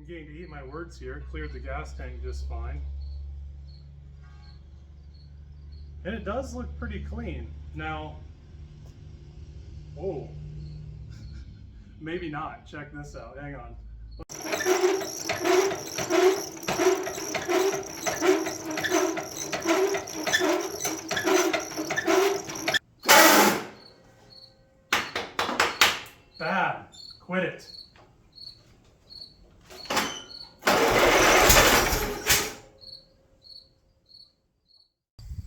I'm getting to eat my words here. Cleared the gas tank just fine. And it does look pretty clean. Now, whoa, maybe not. Check this out. Hang on. Bad. Quit it.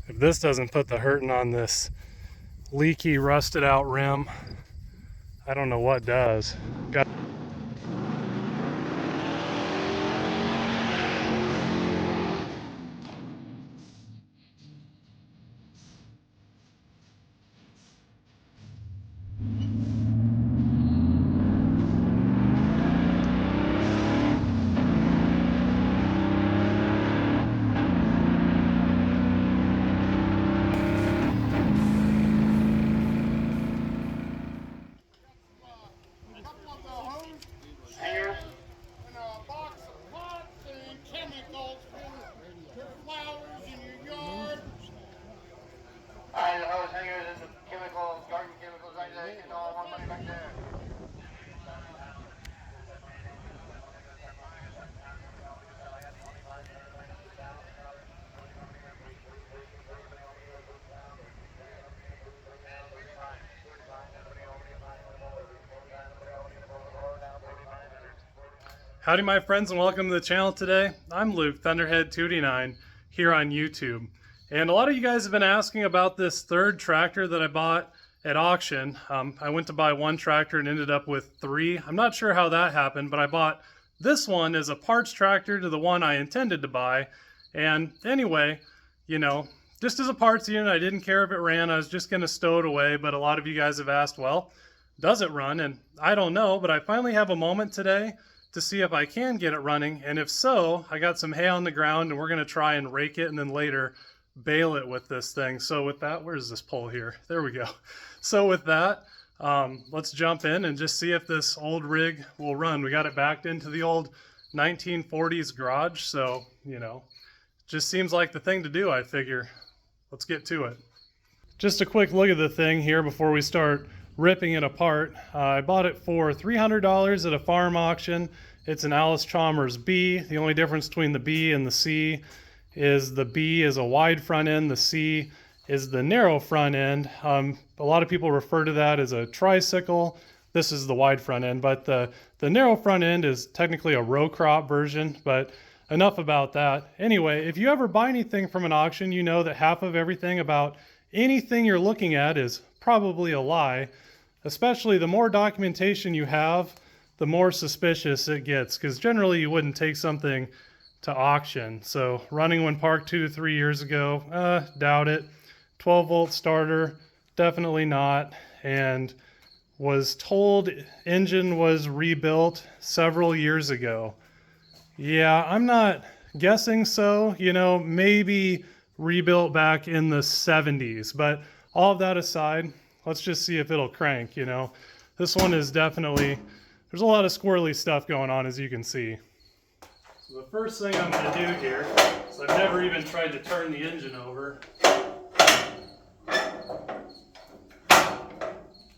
If this doesn't put the hurting on this leaky, rusted out rim, I don't know what does. Got Howdy my friends and welcome to the channel today. I'm Luke, Thunderhead289 here on YouTube. And a lot of you guys have been asking about this third tractor that I bought at auction. I went to buy one tractor and ended up with three. I'm not sure how that happened, but I bought this one as a parts tractor to the one I intended to buy. And anyway, you know, just as a parts unit, I didn't care if it ran. I was just going to stow it away, but a lot of you guys have asked, well, does it run? And I don't know, but I finally have a moment today to see if I can get it running, and if so, I got some hay on the ground and we're going to try and rake it and then later bale it with this thing. So with that, where's this pole here? There we go. So with that, let's jump in and just see if this old rig will run. We got it backed into the old 1940s garage, so, you know, just seems like the thing to do, I figure. Let's get to it. Just a quick look at the thing here before we start ripping it apart. I bought it for $300 at a farm auction. It's an Alice Chalmers B. The only difference between the B and the C is the B is a wide front end, the C is the narrow front end. A lot of people refer to that as a tricycle. This is the wide front end, but the narrow front end is technically a row crop version, but enough about that. Anyway, if you ever buy anything from an auction, you know that half of everything about anything you're looking at is probably a lie. Especially the more documentation you have, the more suspicious it gets, because generally you wouldn't take something to auction. So running when parked 2 to 3 years ago, doubt it. 12 volt starter, definitely not. And was told engine was rebuilt several years ago. Yeah, I'm not guessing so. You know, maybe rebuilt back in the 70s, but all of that aside, let's just see if it'll crank, you know. This one is definitely, there's a lot of squirrely stuff going on, as you can see. So the first thing I'm going to do here, is I've never even tried to turn the engine over.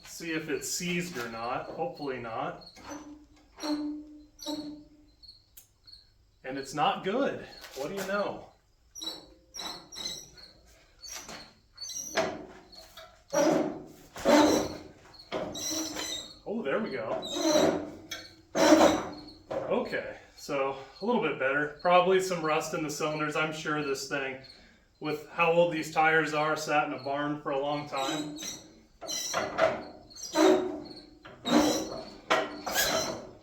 See if it's seized or not. Hopefully not. And it's not good. What do you know? Oh, there we go. Okay, so a little bit better. Probably some rust in the cylinders. I'm sure this thing, with how old these tires are, sat in a barn for a long time.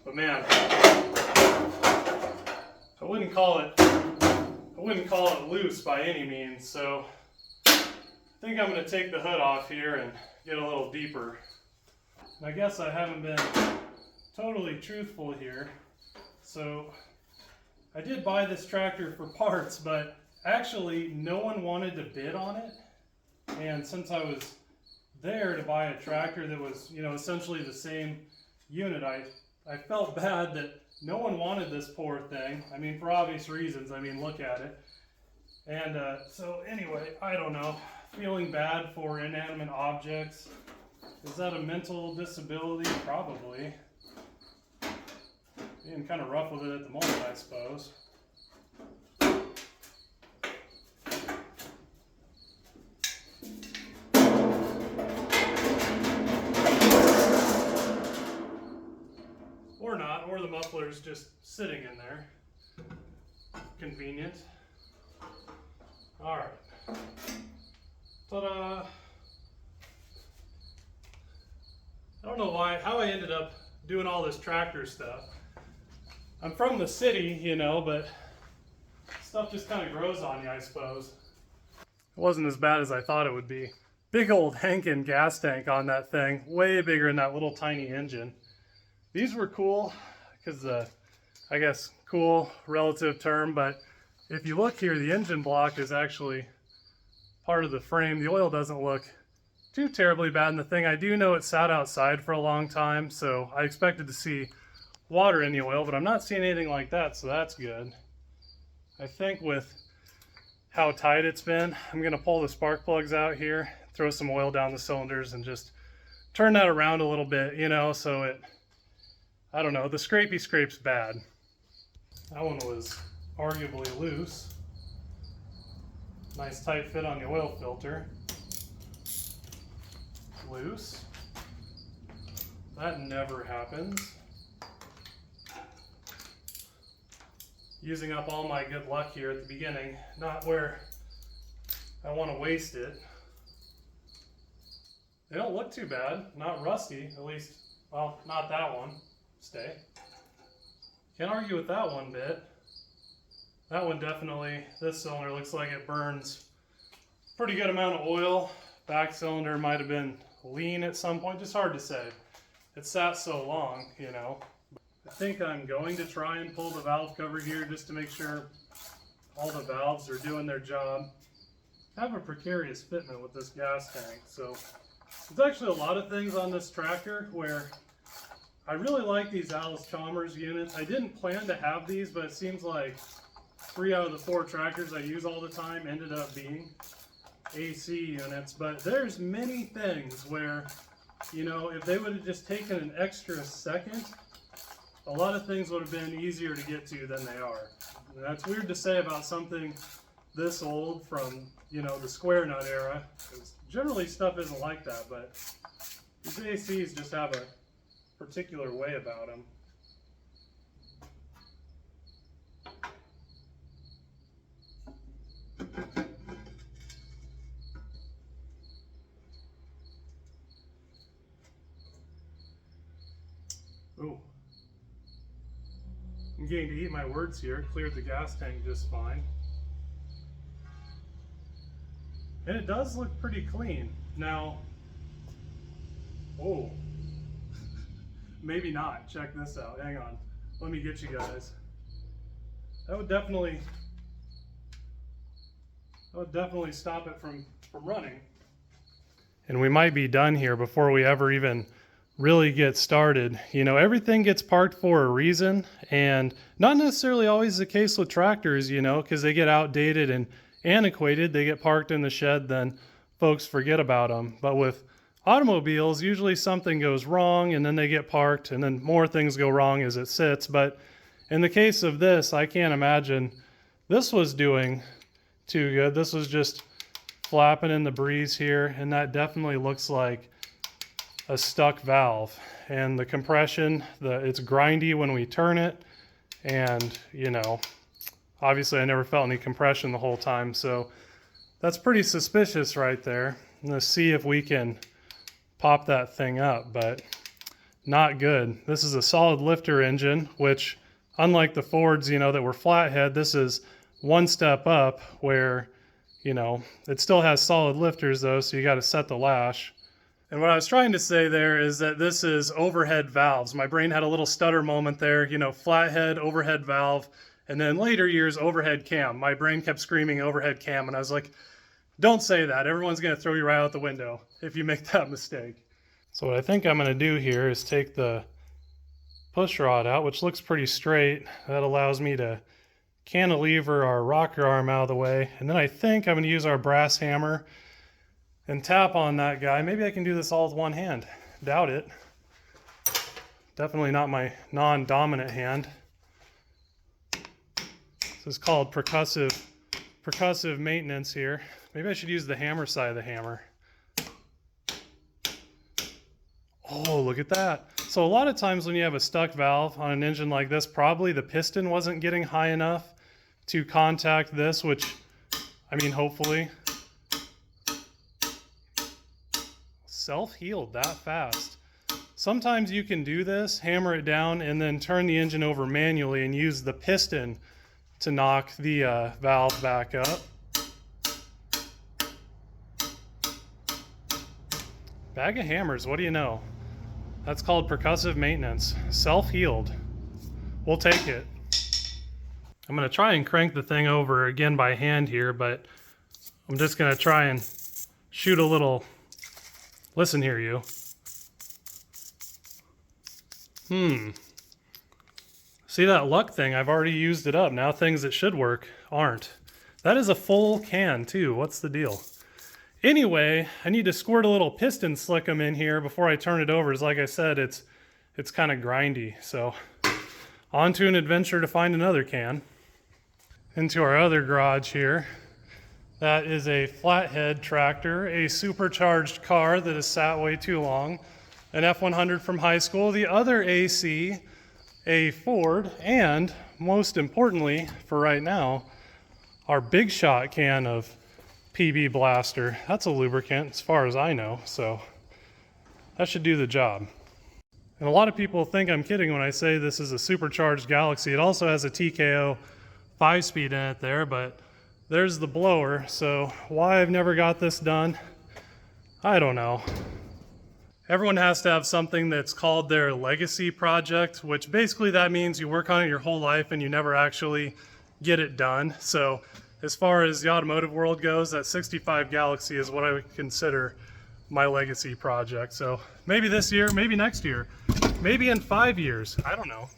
But man, I wouldn't call it loose by any means. So I think I'm going to take the hood off here and get a little deeper. I guess I haven't been totally truthful here. So I did buy this tractor for parts, but actually no one wanted to bid on it. And since I was there to buy a tractor that was, you know, essentially the same unit, I felt bad that no one wanted this poor thing. I mean, for obvious reasons. I mean, look at it. And so anyway, I don't know. Feeling bad for inanimate objects. Is that a mental disability? Probably. Being kind of rough with it at the moment, I suppose. Or not, or the muffler's just sitting in there. Convenient. Alright. Ta-da! I don't know how I ended up doing all this tractor stuff. I'm from the city, you know, but stuff just kind of grows on you, I suppose. It wasn't as bad as I thought it would be. Big old Henkin gas tank on that thing, way bigger than that little tiny engine. These were cool, because I guess cool, relative term, but if you look here, the engine block is actually part of the frame. The oil doesn't look too terribly bad in the thing. I do know it sat outside for a long time, so I expected to see water in the oil, but I'm not seeing anything like that, so that's good. I think with how tight it's been, I'm going to pull the spark plugs out here, throw some oil down the cylinders, and just turn that around a little bit, you know, so it, I don't know, the scrapey scrape's bad. That one was arguably loose. Nice tight fit on the oil filter. Loose. That never happens. Using up all my good luck here at the beginning, not where I want to waste it. They don't look too bad, not rusty, at least, well, not that one. Stay. Can't argue with that one bit. That one definitely, this cylinder looks like it burns pretty good amount of oil. Back cylinder might have been lean at some point, just hard to say. It sat so long, you know. I think I'm going to try and pull the valve cover here just to make sure all the valves are doing their job. I have a precarious fitment with this gas tank, so there's actually a lot of things on this tractor where I really like these Allis-Chalmers units. I didn't plan to have these, but it seems like 3 out of the 4 tractors I use all the time ended up being AC units. But there's many things where, you know, if they would have just taken an extra second, a lot of things would have been easier to get to than they are. And that's weird to say about something this old from, you know, the square nut era, because generally stuff isn't like that, but these ACs just have a particular way about them. Ooh. I'm getting to eat my words here. Cleared the gas tank just fine. And it does look pretty clean. Now, whoa. Maybe not. Check this out. Hang on. Let me get you guys. That would definitely stop it from running. And we might be done here before we ever even really get started. You know, everything gets parked for a reason, and not necessarily always the case with tractors, you know, because they get outdated and antiquated. They get parked in the shed, then folks forget about them. But with automobiles, usually something goes wrong and then they get parked and then more things go wrong as it sits. But in the case of this, I can't imagine this was doing too good. This was just flapping in the breeze here, and that definitely looks like a stuck valve. And the compression, it's grindy when we turn it, and you know, obviously I never felt any compression the whole time, so that's pretty suspicious right there. I'm gonna see if we can pop that thing up, but not good. This is a solid lifter engine, which unlike the Fords, you know, that were flathead, this is one step up where, you know, it still has solid lifters though, so you got to set the lash. And what I was trying to say there is that this is overhead valves. My brain had a little stutter moment there, you know, flathead, overhead valve, and then later years, overhead cam. My brain kept screaming overhead cam, and I was like, don't say that. Everyone's going to throw you right out the window if you make that mistake. So what I think I'm going to do here is take the push rod out, which looks pretty straight. That allows me to cantilever our rocker arm out of the way. And then I think I'm going to use our brass hammer and tap on that guy. Maybe I can do this all with one hand. Doubt it. Definitely not my non-dominant hand. This is called percussive maintenance here. Maybe I should use the hammer side of the hammer. Oh, look at that. So a lot of times when you have a stuck valve on an engine like this, probably the piston wasn't getting high enough to contact this, which, I mean, hopefully self-healed that fast. Sometimes you can do this, hammer it down, and then turn the engine over manually and use the piston to knock the valve back up. Bag of hammers, what do you know? That's called percussive maintenance. Self-healed. We'll take it. I'm going to try and crank the thing over again by hand here, but I'm just going to try and shoot a little. Listen here, you. See that luck thing? I've already used it up. Now things that should work aren't. That is a full can too. What's the deal? Anyway, I need to squirt a little piston slickum in here before I turn it over. As like I said, it's kind of grindy. So on to an adventure to find another can. Into our other garage here. That is a flathead tractor, a supercharged car that has sat way too long, an F100 from high school, the other AC, a Ford, and most importantly for right now, our big shot can of PB Blaster. That's a lubricant as far as I know, so that should do the job. And a lot of people think I'm kidding when I say this is a supercharged Galaxy. It also has a TKO 5-speed in it there, but there's the blower. So why I've never got this done, I don't know. Everyone has to have something that's called their legacy project, which basically that means you work on it your whole life and you never actually get it done. So as far as the automotive world goes, that 65 Galaxy is what I would consider my legacy project. So maybe this year, maybe next year, maybe in 5 years, I don't know.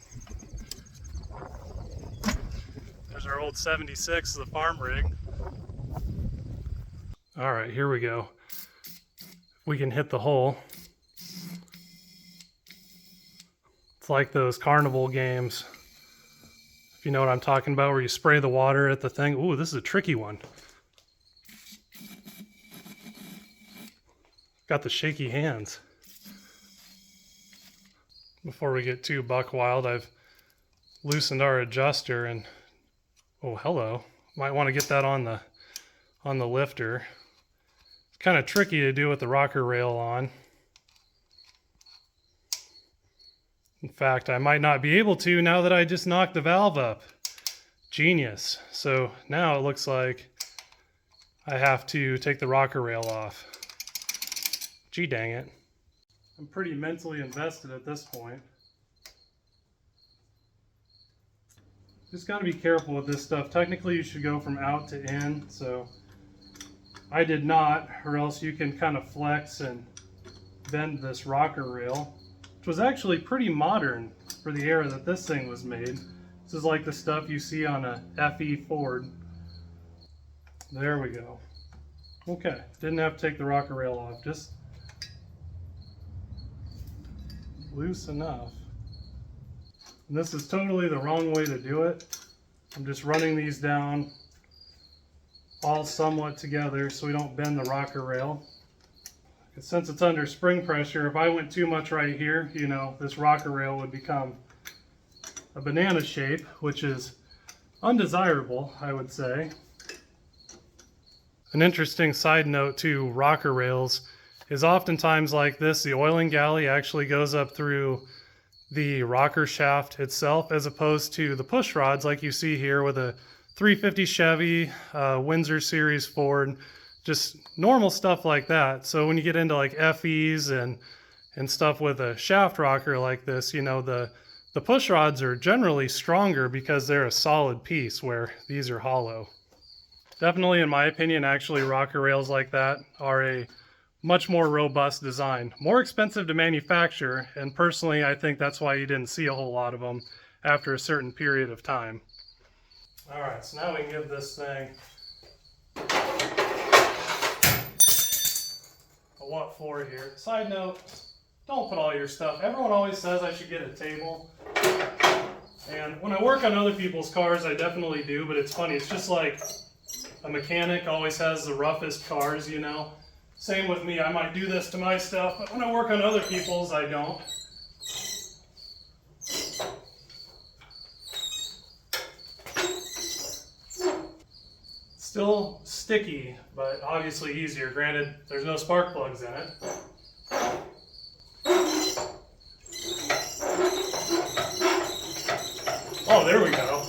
There's our old 76, the farm rig. All right, here we go. We can hit the hole. It's like those carnival games, if you know what I'm talking about, where you spray the water at the thing. Ooh, this is a tricky one. Got the shaky hands. Before we get too buck wild, I've loosened our adjuster and, oh, hello. Might want to get that on the lifter. It's kind of tricky to do with the rocker rail on. In fact, I might not be able to now that I just knocked the valve up. Genius. So now it looks like I have to take the rocker rail off. Gee dang it. I'm pretty mentally invested at this point. Just got to be careful with this stuff. Technically you should go from out to in, so I did not, or else you can kind of flex and bend this rocker rail, which was actually pretty modern for the era that this thing was made. This is like the stuff you see on a FE Ford. There we go. Okay, didn't have to take the rocker rail off, just loose enough. And this is totally the wrong way to do it. I'm just running these down all somewhat together so we don't bend the rocker rail. Since it's under spring pressure, if I went too much right here, you know, this rocker rail would become a banana shape, which is undesirable, I would say. An interesting side note to rocker rails is oftentimes like this, the oiling galley actually goes up through the rocker shaft itself, as opposed to the push rods like you see here with a 350 Chevy, Windsor Series Ford, just normal stuff like that. So when you get into like FEs and stuff with a shaft rocker like this, you know, the push rods are generally stronger because they're a solid piece, where these are hollow. Definitely, in my opinion, actually rocker rails like that are a much more robust design. More expensive to manufacture, and personally I think that's why you didn't see a whole lot of them after a certain period of time. Alright, so now we can give this thing a what for here. Side note, don't put all your stuff. Everyone always says I should get a table. And when I work on other people's cars, I definitely do, but it's funny. It's just like a mechanic always has the roughest cars, you know. Same with me. I might do this to my stuff, but when I work on other people's, I don't. Still sticky, but obviously easier. Granted, there's no spark plugs in it. Oh, there we go.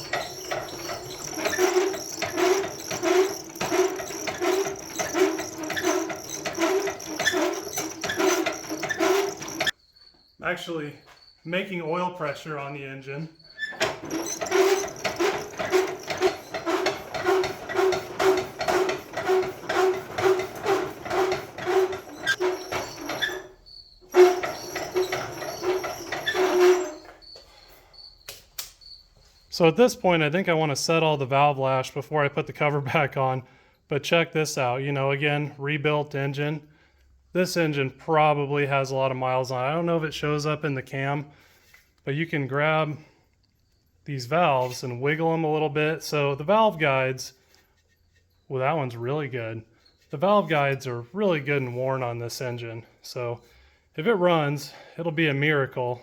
I'm actually making oil pressure on the engine. So at this point, I think I want to set all the valve lash before I put the cover back on. But check this out, you know, again, rebuilt engine. This engine probably has a lot of miles on it. I don't know if it shows up in the cam, but you can grab these valves and wiggle them a little bit. So the valve guides, well, that one's really good. The valve guides are really good and worn on this engine. So if it runs, it'll be a miracle.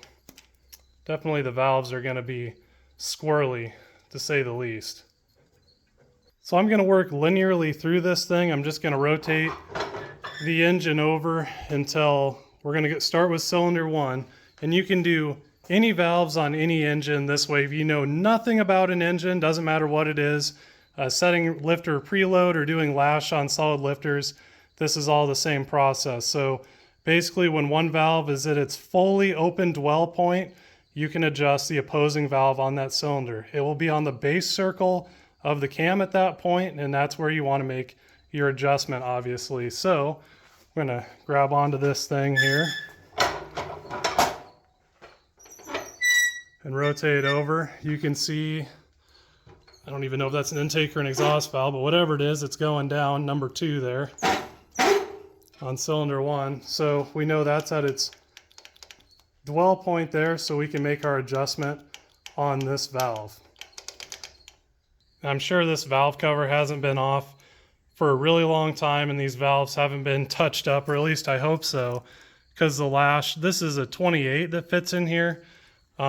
Definitely the valves are going to be squirrely, to say the least. So I'm going to work linearly through this thing. I'm just going to rotate the engine over until we're going to start with cylinder 1. And you can do any valves on any engine this way. If you know nothing about an engine, doesn't matter what it is, setting lifter preload or doing lash on solid lifters, this is all the same process. So basically when one valve is at its fully open dwell point, you can adjust the opposing valve on that cylinder. It will be on the base circle of the cam at that point, and that's where you want to make your adjustment, obviously. So I'm going to grab onto this thing here and rotate over. You can see, I don't even know if that's an intake or an exhaust valve, but whatever it is, it's going down, number 2 there on cylinder 1. So we know that's at its dwell point there, so we can make our adjustment on this valve. I'm sure this valve cover hasn't been off for a really long time, and these valves haven't been touched up, or at least I hope so, because the lash, this is a 28 that fits in here,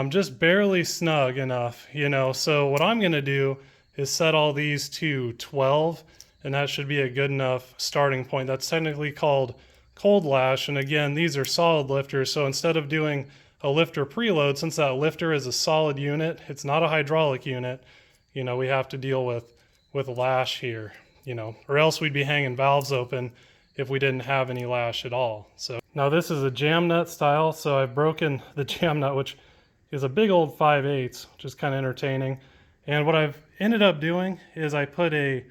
just barely snug enough, you know. So what I'm going to do is set all these to 12, and that should be a good enough starting point. That's technically called cold lash, and again, these are solid lifters, so instead of doing a lifter preload, since that lifter is a solid unit, it's not a hydraulic unit, you know, we have to deal with lash here, you know, or else we'd be hanging valves open if we didn't have any lash at all. So now this is a jam nut style, so I've broken the jam nut, which is a big old 5/8, which is kind of entertaining. And what I've ended up doing is I put a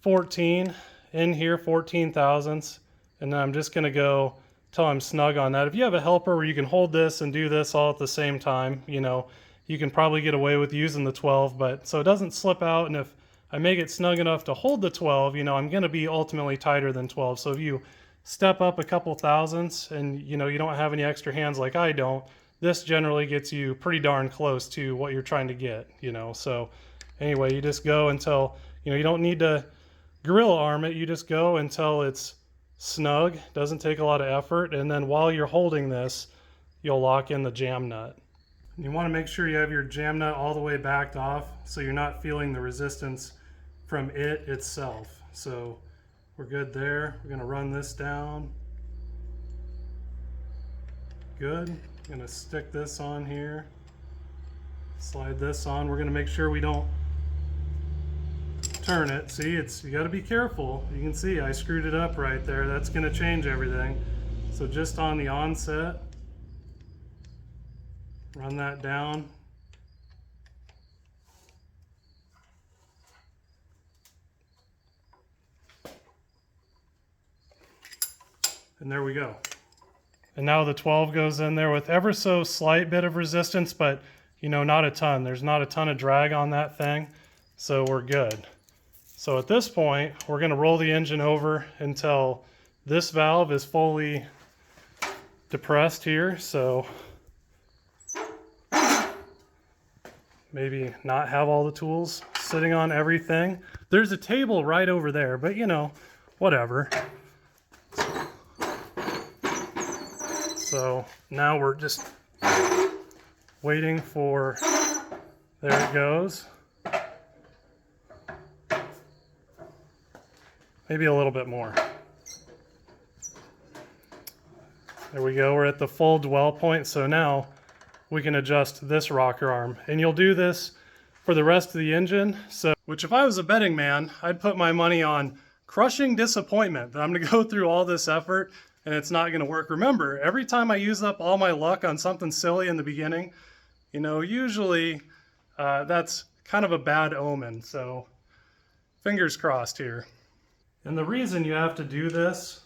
14 in here, 14 thousandths, and then I'm just going to go till I'm snug on that. If you have a helper where you can hold this and do this all at the same time, you know, you can probably get away with using the 12, but so it doesn't slip out. And if I make it snug enough to hold the 12, you know, I'm going to be ultimately tighter than 12. So if you step up a couple thousandths and, you know, you don't have any extra hands like I don't, this generally gets you pretty darn close to what you're trying to get, you know. So anyway, you just go until, you know, you don't need to gorilla arm it. You just go until it's snug, doesn't take a lot of effort, and then while you're holding this, you'll lock in the jam nut. You want to make sure you have your jam nut all the way backed off so you're not feeling the resistance from it itself. So we're good there. We're going to run this down. Good. I'm going to stick this on here. Slide this on. We're going to make sure we don't turn it. See, you got to be careful. You can see I screwed it up right there. That's going to change everything. So just on the onset, run that down. And there we go. And now the 12 goes in there with ever so slight bit of resistance, but you know, not a ton. There's not a ton of drag on that thing, so we're good. So at this point, we're going to roll the engine over until this valve is fully depressed here. So maybe not have all the tools sitting on everything. There's a table right over there, but you know, whatever. So now we're just waiting for, there it goes. Maybe a little bit more. There we go, we're at the full dwell point, so now we can adjust this rocker arm. And you'll do this for the rest of the engine. So, which if I was a betting man, I'd put my money on crushing disappointment that I'm gonna go through all this effort and it's not gonna work. Remember, every time I use up all my luck on something silly in the beginning, you know, usually that's kind of a bad omen, so fingers crossed here. And the reason you have to do this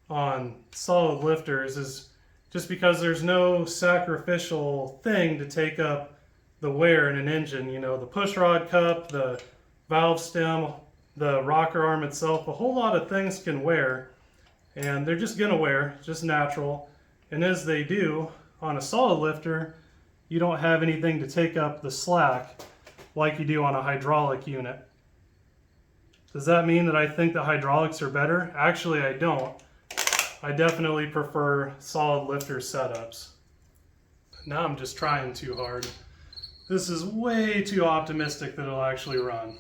on solid lifters is just because there's no sacrificial thing to take up the wear in an engine. You know, the push rod cup, the valve stem, the rocker arm itself, a whole lot of things can wear, and they're just gonna wear, just natural. And as they do on a solid lifter, you don't have anything to take up the slack like you do on a hydraulic unit. Does that mean that I think the hydraulics are better? Actually, I don't. I definitely prefer solid lifter setups. Now I'm just trying too hard. This is way too optimistic that it'll actually run.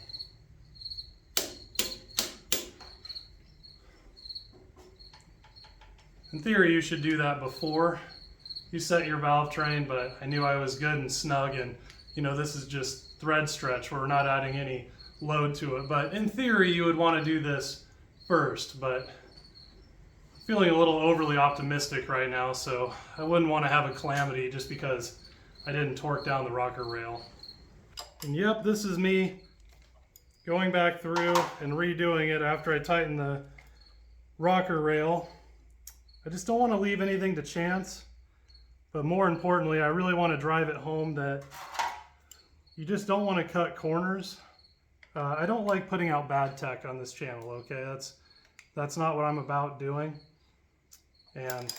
In theory, you should do that before you set your Valvetrain, but I knew I was good and snug, and you know, this is just thread stretch where we're not adding any load to it. But in theory, you would want to do this first, but I'm feeling a little overly optimistic right now, so I wouldn't want to have a calamity just because I didn't torque down the rocker rail. And yep, this is me going back through and redoing it after I tighten the rocker rail. I just don't want to leave anything to chance, but more importantly, I really want to drive it home that you just don't want to cut corners. I don't like putting out bad tech on this channel, okay? That's not what I'm about doing. And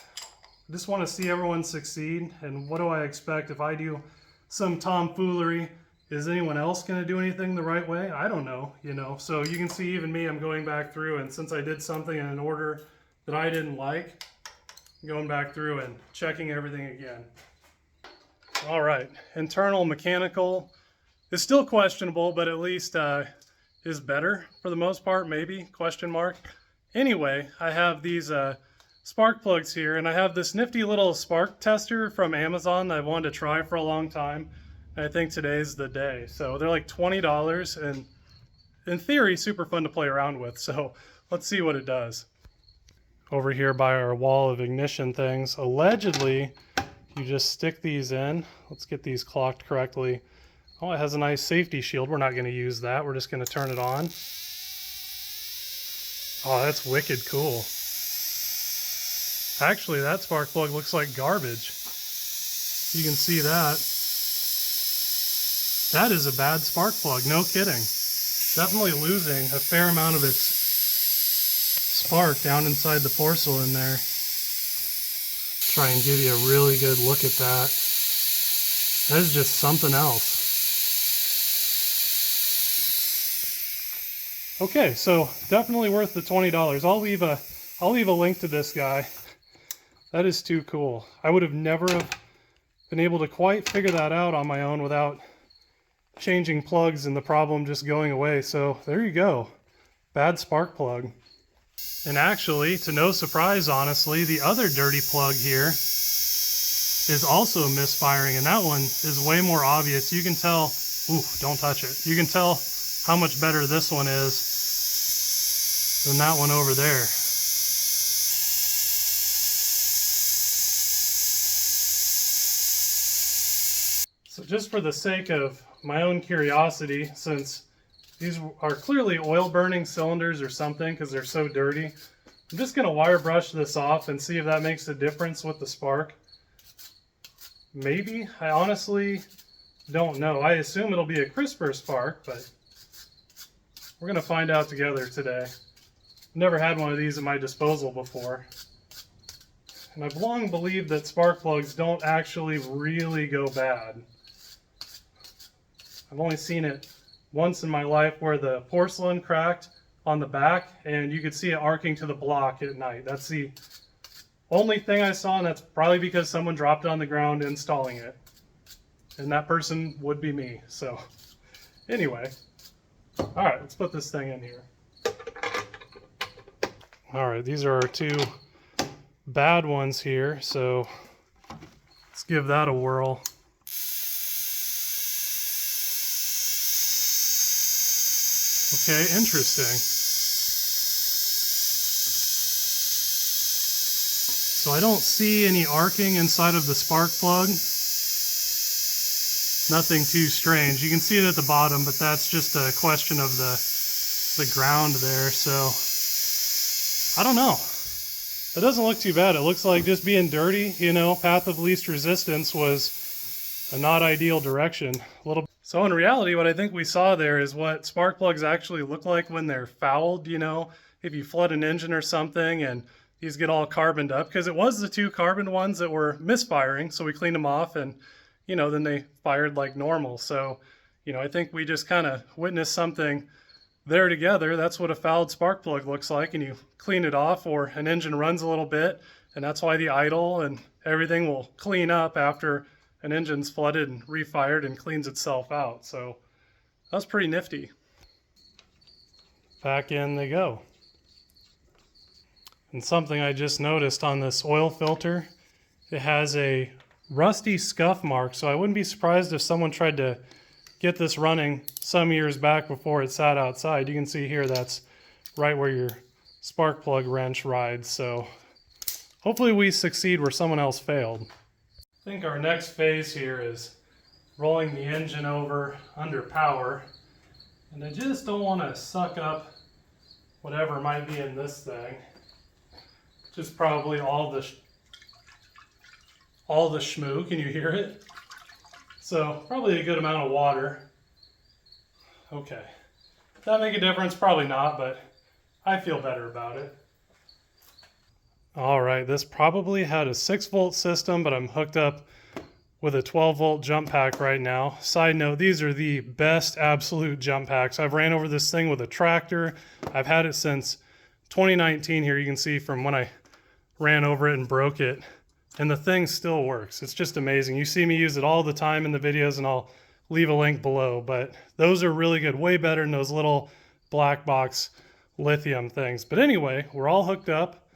I just want to see everyone succeed. And what do I expect if I do some tomfoolery? Is anyone else going to do anything the right way? I don't know, you know. So you can see even me, I'm going back through, and since I did something in an order that I didn't like, I'm going back through and checking everything again. All right, internal mechanical is still questionable, but at least is better for the most part, maybe, question mark. Anyway, I have these spark plugs here, and I have this nifty little spark tester from Amazon that I've wanted to try for a long time. And I think today's the day. So they're like $20, and in theory, super fun to play around with. So let's see what it does. Over here by our wall of ignition things, allegedly, you just stick these in. Let's get these clocked correctly. Oh, it has a nice safety shield. We're not going to use that. We're just going to turn it on. Oh, that's wicked cool. Actually, that spark plug looks like garbage. You can see that. That is a bad spark plug, no kidding. Definitely losing a fair amount of its spark down inside the porcelain there. Try and give you a really good look at that. That is just something else. Okay, so definitely worth the $20. I'll leave a link to this guy. That is too cool. I would have never have been able to quite figure that out on my own without changing plugs and the problem just going away. So there you go. Bad spark plug. And actually, to no surprise, honestly, the other dirty plug here is also misfiring, and that one is way more obvious. You can tell, ooh, don't touch it. You can tell how much better this one is than that one over there. So just for the sake of my own curiosity, since these are clearly oil burning cylinders or something because they're so dirty, I'm just going to wire brush this off and see if that makes a difference with the spark. Maybe. I honestly don't know. I assume it'll be a crisper spark, but we're going to find out together today. Never had one of these at my disposal before. And I've long believed that spark plugs don't actually really go bad. I've only seen it once in my life where the porcelain cracked on the back and you could see it arcing to the block at night. That's the only thing I saw, and that's probably because someone dropped it on the ground installing it. And that person would be me. So anyway, all right, let's put this thing in here. All right, these are our two bad ones here, so let's give that a whirl. Okay, interesting. So I don't see any arcing inside of the spark plug. Nothing too strange. You can see it at the bottom, but that's just a question of the ground there, so I don't know. It doesn't look too bad. It looks like just being dirty, you know, path of least resistance was a not ideal direction. So in reality, what I think we saw there is what spark plugs actually look like when they're fouled, you know, if you flood an engine or something and these get all carboned up, because it was the two carbon ones that were misfiring, so we cleaned them off and, you know, then they fired like normal. So, you know, I think we just kind of witnessed something there together. That's what a fouled spark plug looks like, and you clean it off, or an engine runs a little bit, and that's why the idle and everything will clean up after an engine's flooded and refired and cleans itself out. So that's pretty nifty. Back in they go. And something I just noticed on this oil filter, it has a rusty scuff mark, so I wouldn't be surprised if someone tried to get this running some years back before it sat outside. You can see here that's right where your spark plug wrench rides, so hopefully we succeed where someone else failed. I think our next phase here is rolling the engine over under power, and I just don't want to suck up whatever might be in this thing. Just probably all the schmoo. Can you hear it? So probably a good amount of water. Okay. Does that make a difference? Probably not, but I feel better about it. All right, this probably had a 6-volt system, but I'm hooked up with a 12-volt jump pack right now. Side note, these are the best absolute jump packs. I've ran over this thing with a tractor. I've had it since 2019 here. You can see from when I ran over it and broke it. And the thing still works. It's just amazing. You see me use it all the time in the videos, and I'll leave a link below. But those are really good. Way better than those little black box lithium things. But anyway, we're all hooked up.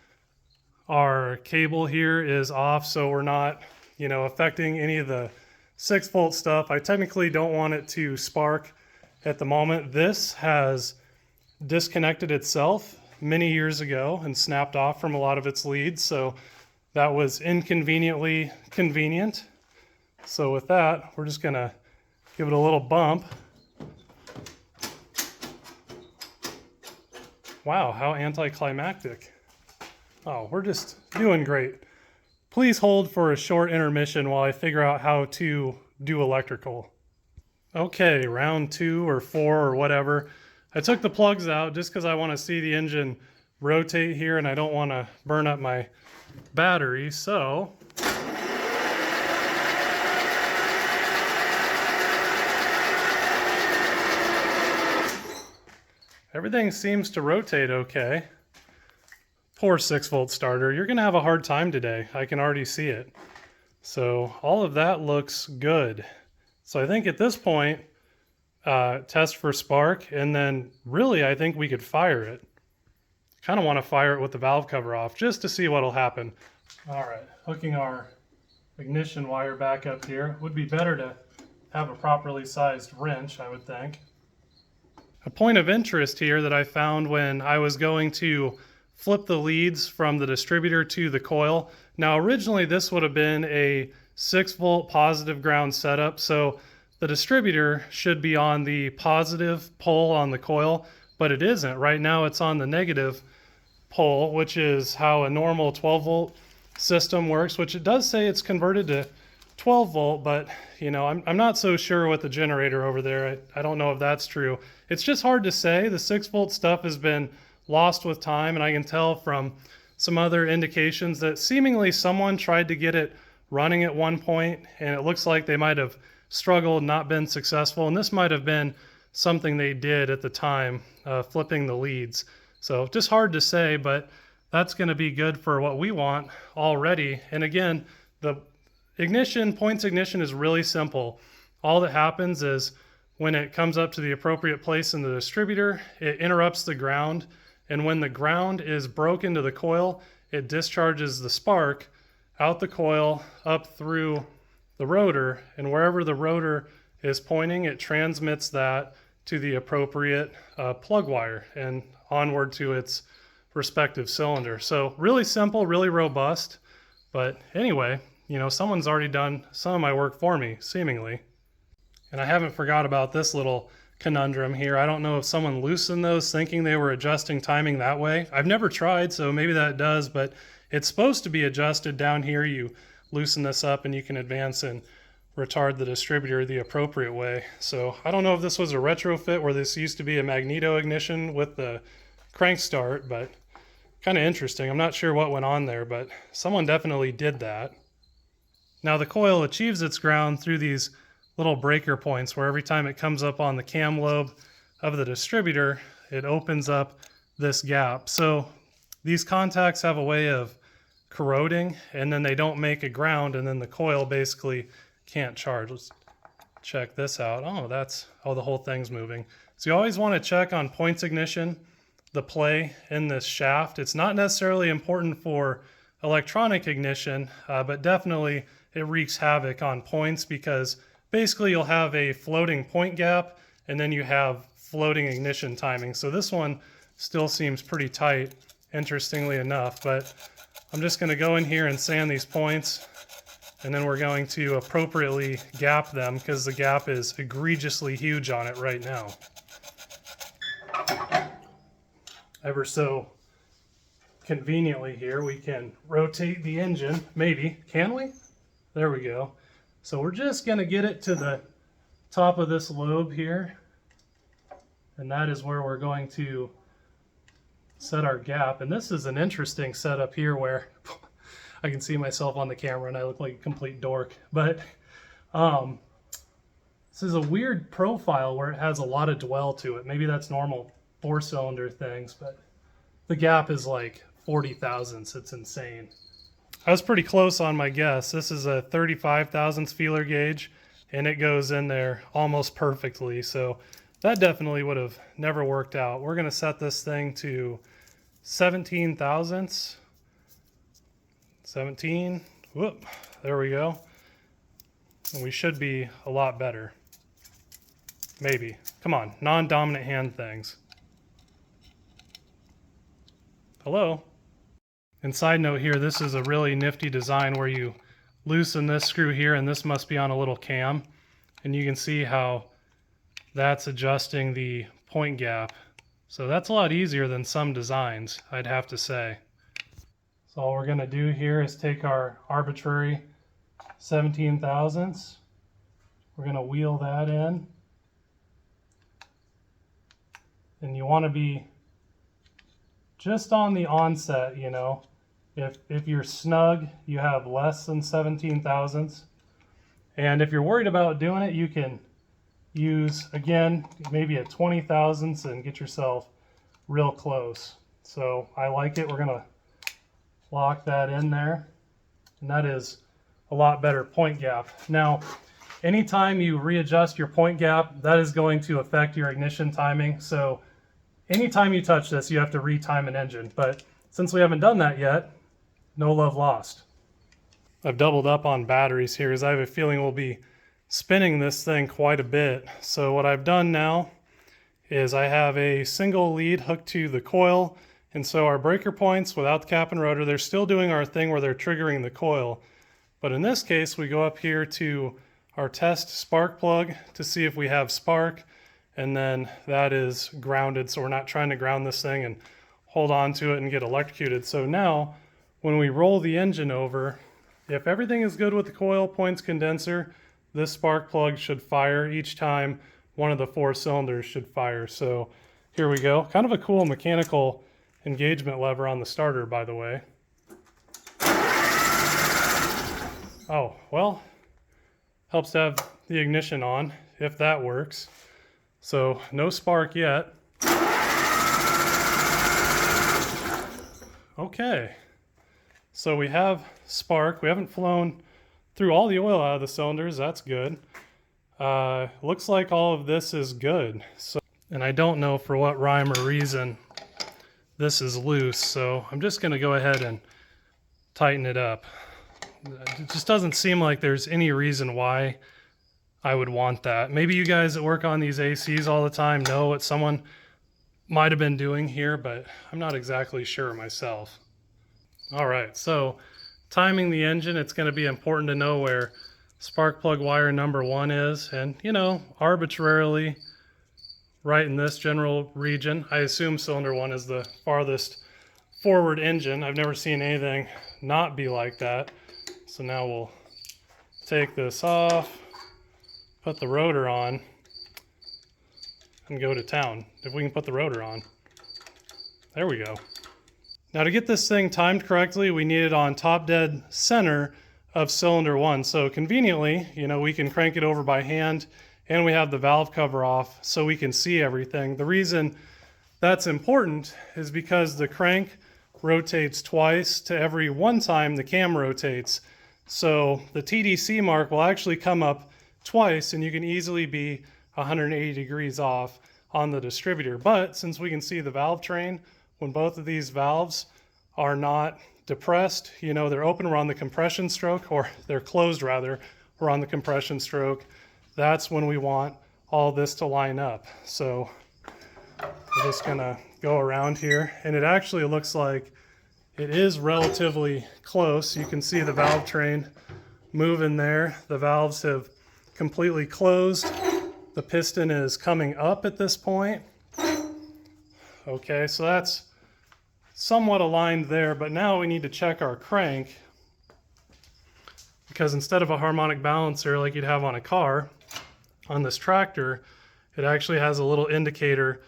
Our cable here is off, so we're not, you know, affecting any of the 6-volt stuff. I technically don't want it to spark at the moment. This has disconnected itself many years ago and snapped off from a lot of its leads, so that was inconveniently convenient. So with that, we're just gonna give it a little bump. Wow, how anticlimactic. Oh, we're just doing great. Please hold for a short intermission while I figure out how to do electrical. Okay, round 2 or 4 or whatever. I took the plugs out just because I want to see the engine rotate here and I don't want to burn up my battery, so everything seems to rotate okay. Poor 6-volt starter. You're going to have a hard time today. I can already see it. So all of that looks good. So I think at this point, test for spark, and then really I think we could fire it. Kind of want to fire it with the valve cover off just to see what'll happen. All right, hooking our ignition wire back up here. Would be better to have a properly sized wrench, I would think. A point of interest here that I found when I was going to flip the leads from the distributor to the coil. Now originally this would have been a 6-volt positive ground setup, so the distributor should be on the positive pole on the coil, but it isn't. Right now it's on the negative pole, which is how a normal 12 volt system works, which it does say it's converted to 12 volt, but you know, I'm not so sure with the generator over there. I don't know if that's true. It's just hard to say. The 6 volt stuff has been lost with time, and I can tell from some other indications that seemingly someone tried to get it running at one point, and it looks like they might have struggled, not been successful, and this might have been something they did at the time, flipping the leads. So just hard to say, but that's going to be good for what we want already. And again, the points ignition is really simple. All that happens is when it comes up to the appropriate place in the distributor, it interrupts the ground, and when the ground is broken to the coil, it discharges the spark out the coil up through the rotor, and wherever the rotor is pointing, it transmits that to the appropriate plug wire and onward to its respective cylinder. So really simple, really robust. But anyway, you know, someone's already done some of my work for me, seemingly. And I haven't forgot about this little conundrum here. I don't know if someone loosened those thinking they were adjusting timing that way. I've never tried, so maybe that does, but it's supposed to be adjusted down here. You loosen this up and you can advance and retard the distributor the appropriate way. So I don't know if this was a retrofit where this used to be a magneto ignition with the crank start, but kind of interesting. I'm not sure what went on there, but someone definitely did that. Now the coil achieves its ground through these little breaker points where every time it comes up on the cam lobe of the distributor, it opens up this gap. So these contacts have a way of corroding, and then they don't make a ground, and then the coil basically can't charge. Let's check this out. Oh, the whole thing's moving. So you always want to check on points ignition, the play in this shaft. It's not necessarily important for electronic ignition, but definitely it wreaks havoc on points, because basically you'll have a floating point gap and then you have floating ignition timing. So this one still seems pretty tight, interestingly enough, but I'm just going to go in here and sand these points, and then we're going to appropriately gap them because the gap is egregiously huge on it right now. Ever so conveniently here, we can rotate the engine, maybe. Can we? There we go. So we're just going to get it to the top of this lobe here, and that is where we're going to set our gap. And this is an interesting setup here where I can see myself on the camera and I look like a complete dork, but this is a weird profile where it has a lot of dwell to it. Maybe that's normal 4-cylinder things, but the gap is like 40 thousandths. It's insane. I was pretty close on my guess. This is a 35 thousandths feeler gauge, and it goes in there almost perfectly. So that definitely would have never worked out. We're going to set this thing to 17 thousandths. 17. Whoop. There we go. And we should be a lot better. Maybe. Come on. Non-dominant hand things. Hello. And side note here, this is a really nifty design where you loosen this screw here, and this must be on a little cam. And you can see how that's adjusting the point gap. So that's a lot easier than some designs, I'd have to say. So all we're going to do here is take our arbitrary 17 thousandths. We're going to wheel that in. And you want to be just on the onset, you know. If you're snug, you have less than 17 thousandths. And if you're worried about doing it, you can use, again, maybe a 20 thousandths and get yourself real close. So I like it. We're going to lock that in there. And that is a lot better point gap. Now, anytime you readjust your point gap, that is going to affect your ignition timing. So anytime you touch this, you have to retime an engine. But since we haven't done that yet, no love lost. I've doubled up on batteries here as I have a feeling we'll be spinning this thing quite a bit. So what I've done now is I have a single lead hooked to the coil, and so our breaker points without the cap and rotor, they're still doing our thing where they're triggering the coil. But in this case, we go up here to our test spark plug to see if we have spark, and then that is grounded, so we're not trying to ground this thing and hold on to it and get electrocuted. So now when we roll the engine over, if everything is good with the coil, points, condenser, this spark plug should fire each time one of the 4 cylinders should fire. So here we go. Kind of a cool mechanical engagement lever on the starter, by the way. Oh, well, helps to have the ignition on, if that works. So no spark yet. Okay, so we have spark. We haven't flown through all the oil out of the cylinders. That's good. Looks like all of this is good. So, and I don't know for what rhyme or reason this is loose, so I'm just going to go ahead and tighten it up. It just doesn't seem like there's any reason why I would want that. Maybe you guys that work on these ACs all the time know what someone might have been doing here, but I'm not exactly sure myself. All right, so timing the engine, it's going to be important to know where spark plug wire number 1 is, and you know, arbitrarily right in this general region. I assume cylinder 1 is the farthest forward engine. I've never seen anything not be like that. So now we'll take this off, put the rotor on, and go to town. If we can put the rotor on. There we go. Now to get this thing timed correctly, we need it on top dead center of cylinder 1. So conveniently, you know, we can crank it over by hand, and we have the valve cover off so we can see everything. The reason that's important is because the crank rotates twice to every 1 time the cam rotates. So the TDC mark will actually come up twice, and you can easily be 180 degrees off on the distributor. But since we can see the Valvetrain, when both of these valves are not depressed, you know, they're open, we're on the compression stroke, or they're closed rather, we're on the compression stroke, that's when we want all this to line up. So we're just gonna go around here, and it actually looks like it is relatively close. You can see the Valvetrain moving there. The valves have completely closed. The piston is coming up at this point. Okay, so that's somewhat aligned there, but now we need to check our crank, because instead of a harmonic balancer like you'd have on a car, on this tractor, it actually has a little indicator.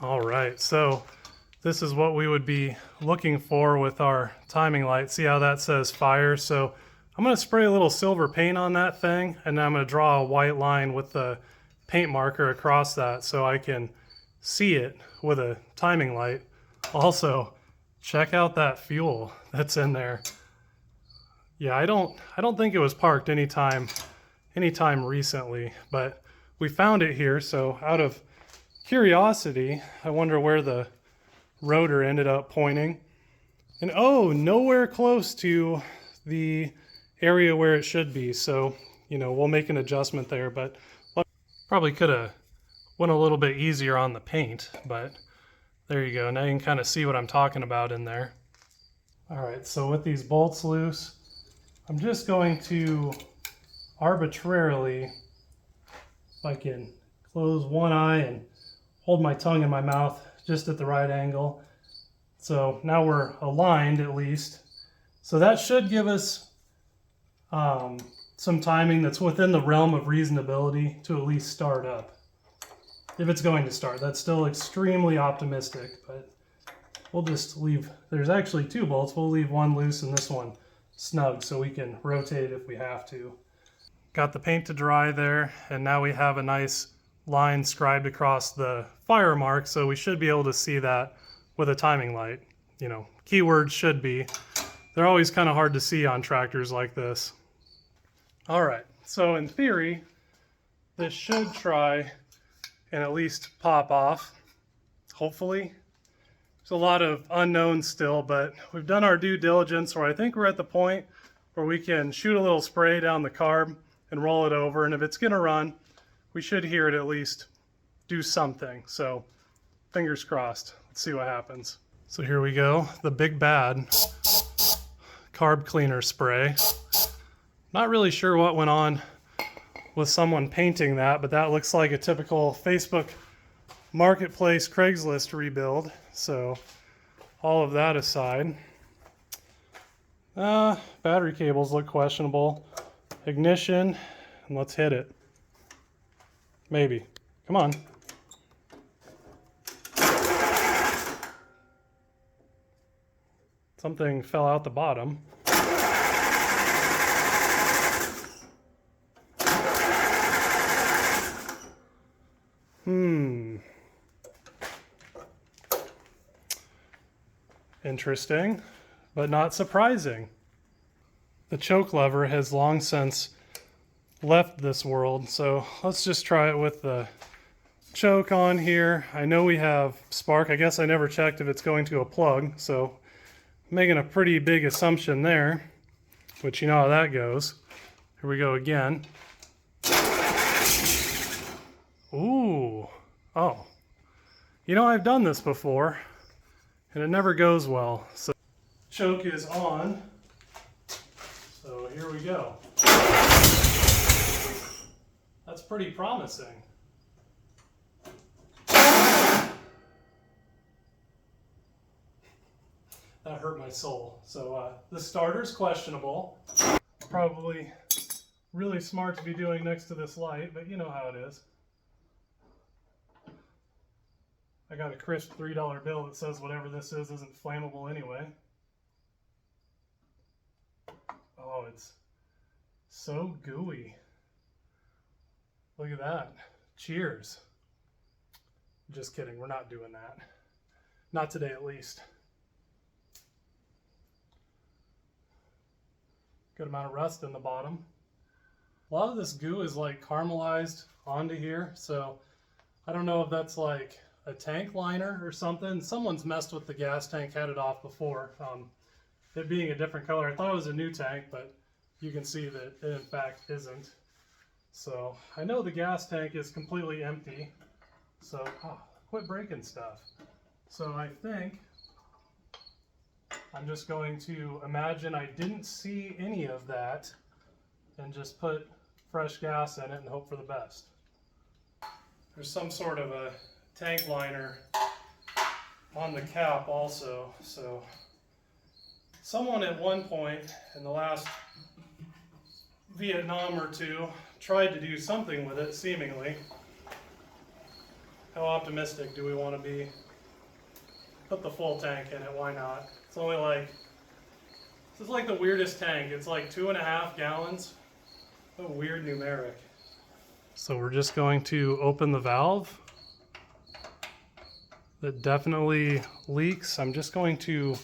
All right, so this is what we would be looking for with our timing light. See how that says fire? So I'm going to spray a little silver paint on that thing, and then I'm going to draw a white line with the paint marker across that so I can see it with a timing light. Also, check out that fuel that's in there. Yeah, I don't think it was parked anytime recently, but we found it here, so out of curiosity, I wonder where the rotor ended up pointing. And oh, nowhere close to the area where it should be. So, you know, we'll make an adjustment there, but probably could have went a little bit easier on the paint, but there you go. Now you can kind of see what I'm talking about in there. All right, so with these bolts loose, I'm just going to arbitrarily, if I can close one eye and hold my tongue in my mouth just at the right angle. So now we're aligned at least. So that should give us some timing that's within the realm of reasonability to at least start up. If it's going to start, that's still extremely optimistic, but we'll just leave, there's actually 2 bolts. We'll leave one loose and this one snug so we can rotate it if we have to. Got the paint to dry there, and now we have a nice line scribed across the fire mark, so we should be able to see that with a timing light. You know, keywords should be. They're always kind of hard to see on tractors like this. All right, so in theory, this should try and at least pop off, hopefully. There's a lot of unknowns still, but we've done our due diligence, or I think we're at the point where we can shoot a little spray down the carb and roll it over, and if it's gonna run, we should hear it at least do something. So fingers crossed. Let's see what happens. So here we go, the big bad carb cleaner spray. Not really sure what went on with someone painting that, but that looks like a typical Facebook Marketplace Craigslist rebuild. So all of that aside, battery cables look questionable. Ignition, and let's hit it. Maybe. Come on. Something fell out the bottom. Interesting, but not surprising. The choke lever has long since left this world, so let's just try it with the choke on here. I know we have spark. I guess I never checked if it's going to a plug, so I'm making a pretty big assumption there, which you know how that goes. Here we go again. Ooh, oh. You know, I've done this before, and it never goes well. So choke is on, so here we go. That's pretty promising. That hurt my soul. So the starter's questionable. Probably really smart to be doing next to this light, but you know how it is. I got a crisp $3 bill that says whatever this is isn't flammable anyway. Oh, it's so gooey. Look at that. Cheers. Just kidding, we're not doing that. Not today, at least. Good amount of rust in the bottom. A lot of this goo is like caramelized onto here, so I don't know if that's like a tank liner or something. Someone's messed with the gas tank, had it off before. It being a different color, I thought it was a new tank, but you can see that it in fact isn't. So I know the gas tank is completely empty. So quit breaking stuff. So I think I'm just going to imagine I didn't see any of that and just put fresh gas in it and hope for the best. There's some sort of a tank liner on the cap also, so someone at one point in the last Vietnam or two tried to do something with it, seemingly. How optimistic do we want to be? Put the full tank in it, why not? It's only like, this is like the weirdest tank. It's like 2.5 gallons. What a weird numeric. So we're just going to open the valve. That definitely leaks. I'm just going to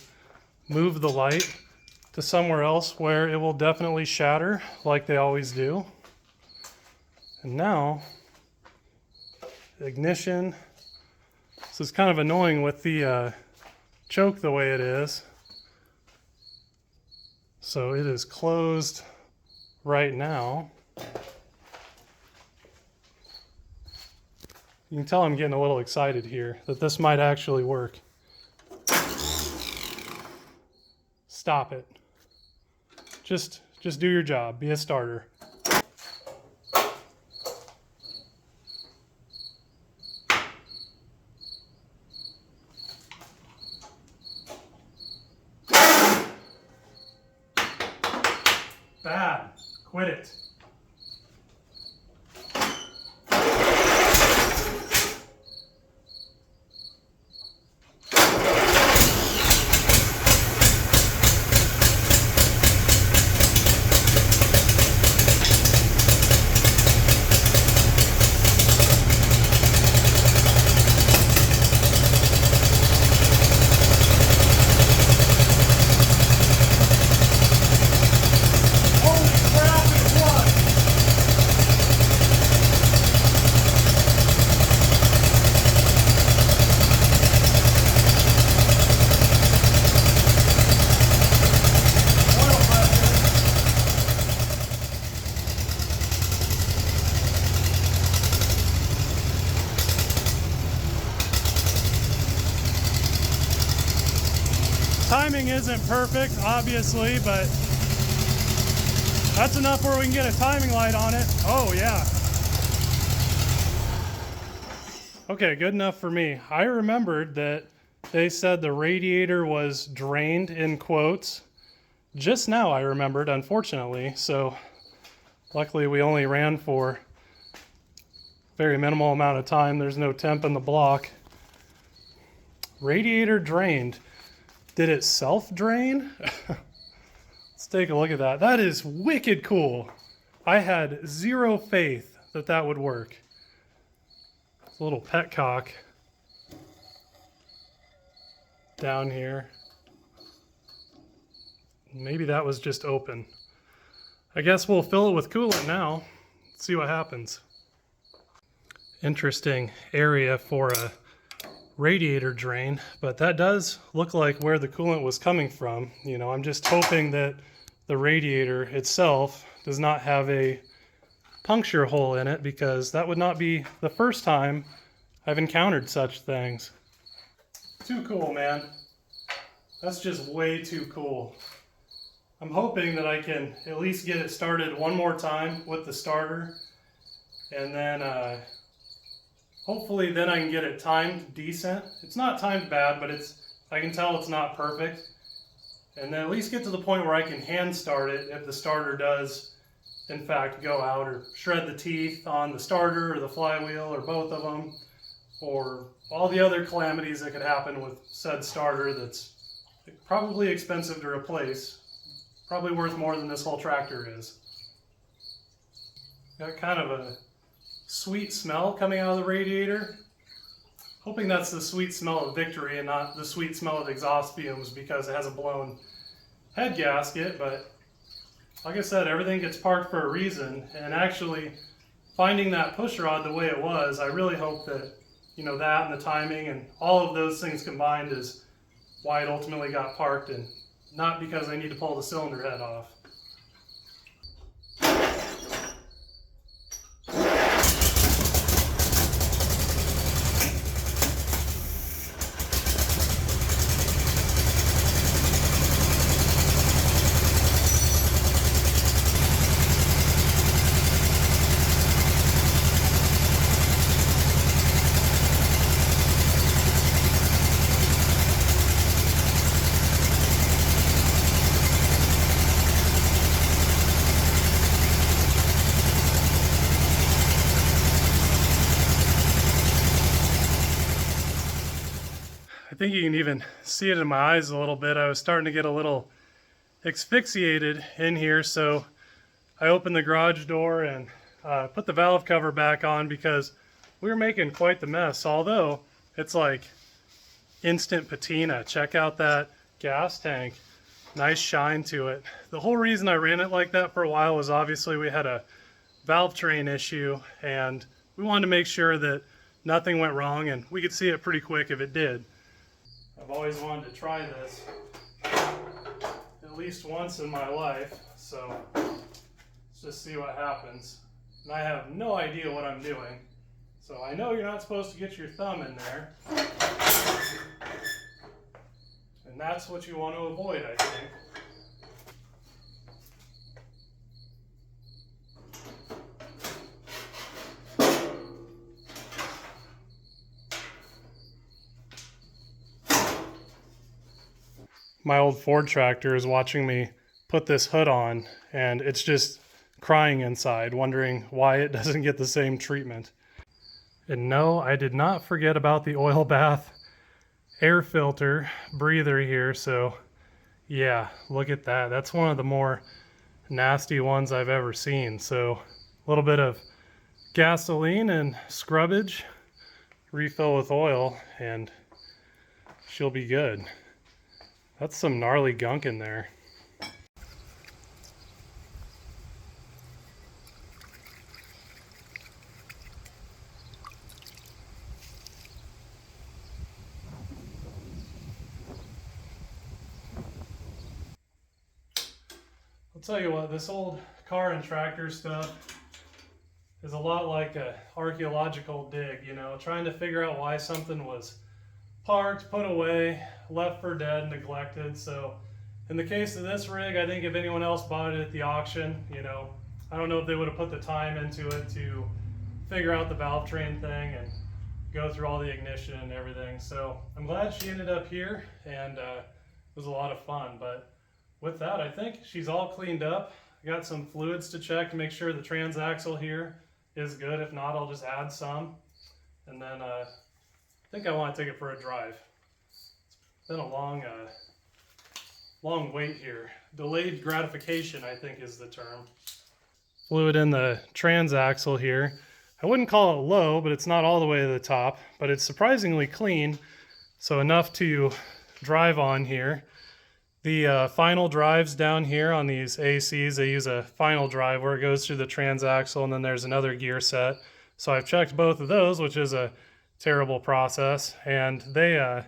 move the light to somewhere else where it will definitely shatter like they always do. And now, ignition. This is kind of annoying with the choke the way it is. So it is closed right now. You can tell I'm getting a little excited here that this might actually work. Stop it. Just do your job. Be a starter. Bad. Quit it. Holy crap, it won! isn't perfect, obviously, but that's enough where we can get a timing light on it. Oh yeah. Okay, good enough for me. I remembered that they said the radiator was drained in quotes. Just now I remembered, unfortunately, so luckily we only ran for a very minimal amount of time. There's no temp in the block. Radiator drained. Did it self-drain? Let's take a look at that. That is wicked cool. I had zero faith that that would work. It's a little petcock down here. Maybe that was just open. I guess we'll fill it with coolant now. Let's see what happens. Interesting area for a radiator drain, but that does look like where the coolant was coming from. You know, I'm just hoping that the radiator itself does not have a puncture hole in it, because that would not be the first time I've encountered such things. Too cool, man. That's just way too cool. I'm hoping that I can at least get it started one more time with the starter, and then hopefully then I can get it timed decent. It's not timed bad, but I can tell it's not perfect. And then at least get to the point where I can hand start it if the starter does in fact go out, or shred the teeth on the starter or the flywheel or both of them, or all the other calamities that could happen with said starter that's probably expensive to replace. Probably worth more than this whole tractor is. Got kind of a sweet smell coming out of the radiator. Hoping that's the sweet smell of victory and not the sweet smell of exhaust fumes, because it has a blown head gasket. But like I said, everything gets parked for a reason, and actually finding that push rod the way it was, I really hope that, you know, that and the timing and all of those things combined is why it ultimately got parked, and not because I need to pull the cylinder head off. I think you can even see it in my eyes a little bit. I was starting to get a little asphyxiated in here, so I opened the garage door and put the valve cover back on, because we were making quite the mess. Although it's like instant patina. Check out that gas tank. Nice shine to it. The whole reason I ran it like that for a while was obviously we had a Valvetrain issue, and we wanted to make sure that nothing went wrong, and we could see it pretty quick if it did. I've always wanted to try this at least once in my life, so let's just see what happens. And I have no idea what I'm doing, so I know you're not supposed to get your thumb in there, and that's what you want to avoid, I think. My old Ford tractor is watching me put this hood on, and it's just crying inside, wondering why it doesn't get the same treatment. And no, I did not forget about the oil bath air filter breather here, so yeah, look at that. That's one of the more nasty ones I've ever seen. So a little bit of gasoline and scrubbage, refill with oil, and she'll be good. That's some gnarly gunk in there. I'll tell you what, this old car and tractor stuff is a lot like an archaeological dig, you know, trying to figure out why something was parked, put away, left for dead, neglected. So in the case of this rig, I think if anyone else bought it at the auction, you know, I don't know if they would have put the time into it to figure out the Valvetrain thing and go through all the ignition and everything. So I'm glad she ended up here, and it was a lot of fun. But with that, I think she's all cleaned up. I got some fluids to check to make sure the transaxle here is good. If not, I'll just add some. And then I think I want to take it for a drive. It's been a long wait here. Delayed gratification, I think, is the term. Fluid in the transaxle here. I wouldn't call it low, but it's not all the way to the top, but it's surprisingly clean, so enough to drive on here. The final drives down here on these ACs, they use a final drive where it goes through the transaxle, and then there's another gear set. So I've checked both of those, which is a terrible process, and they're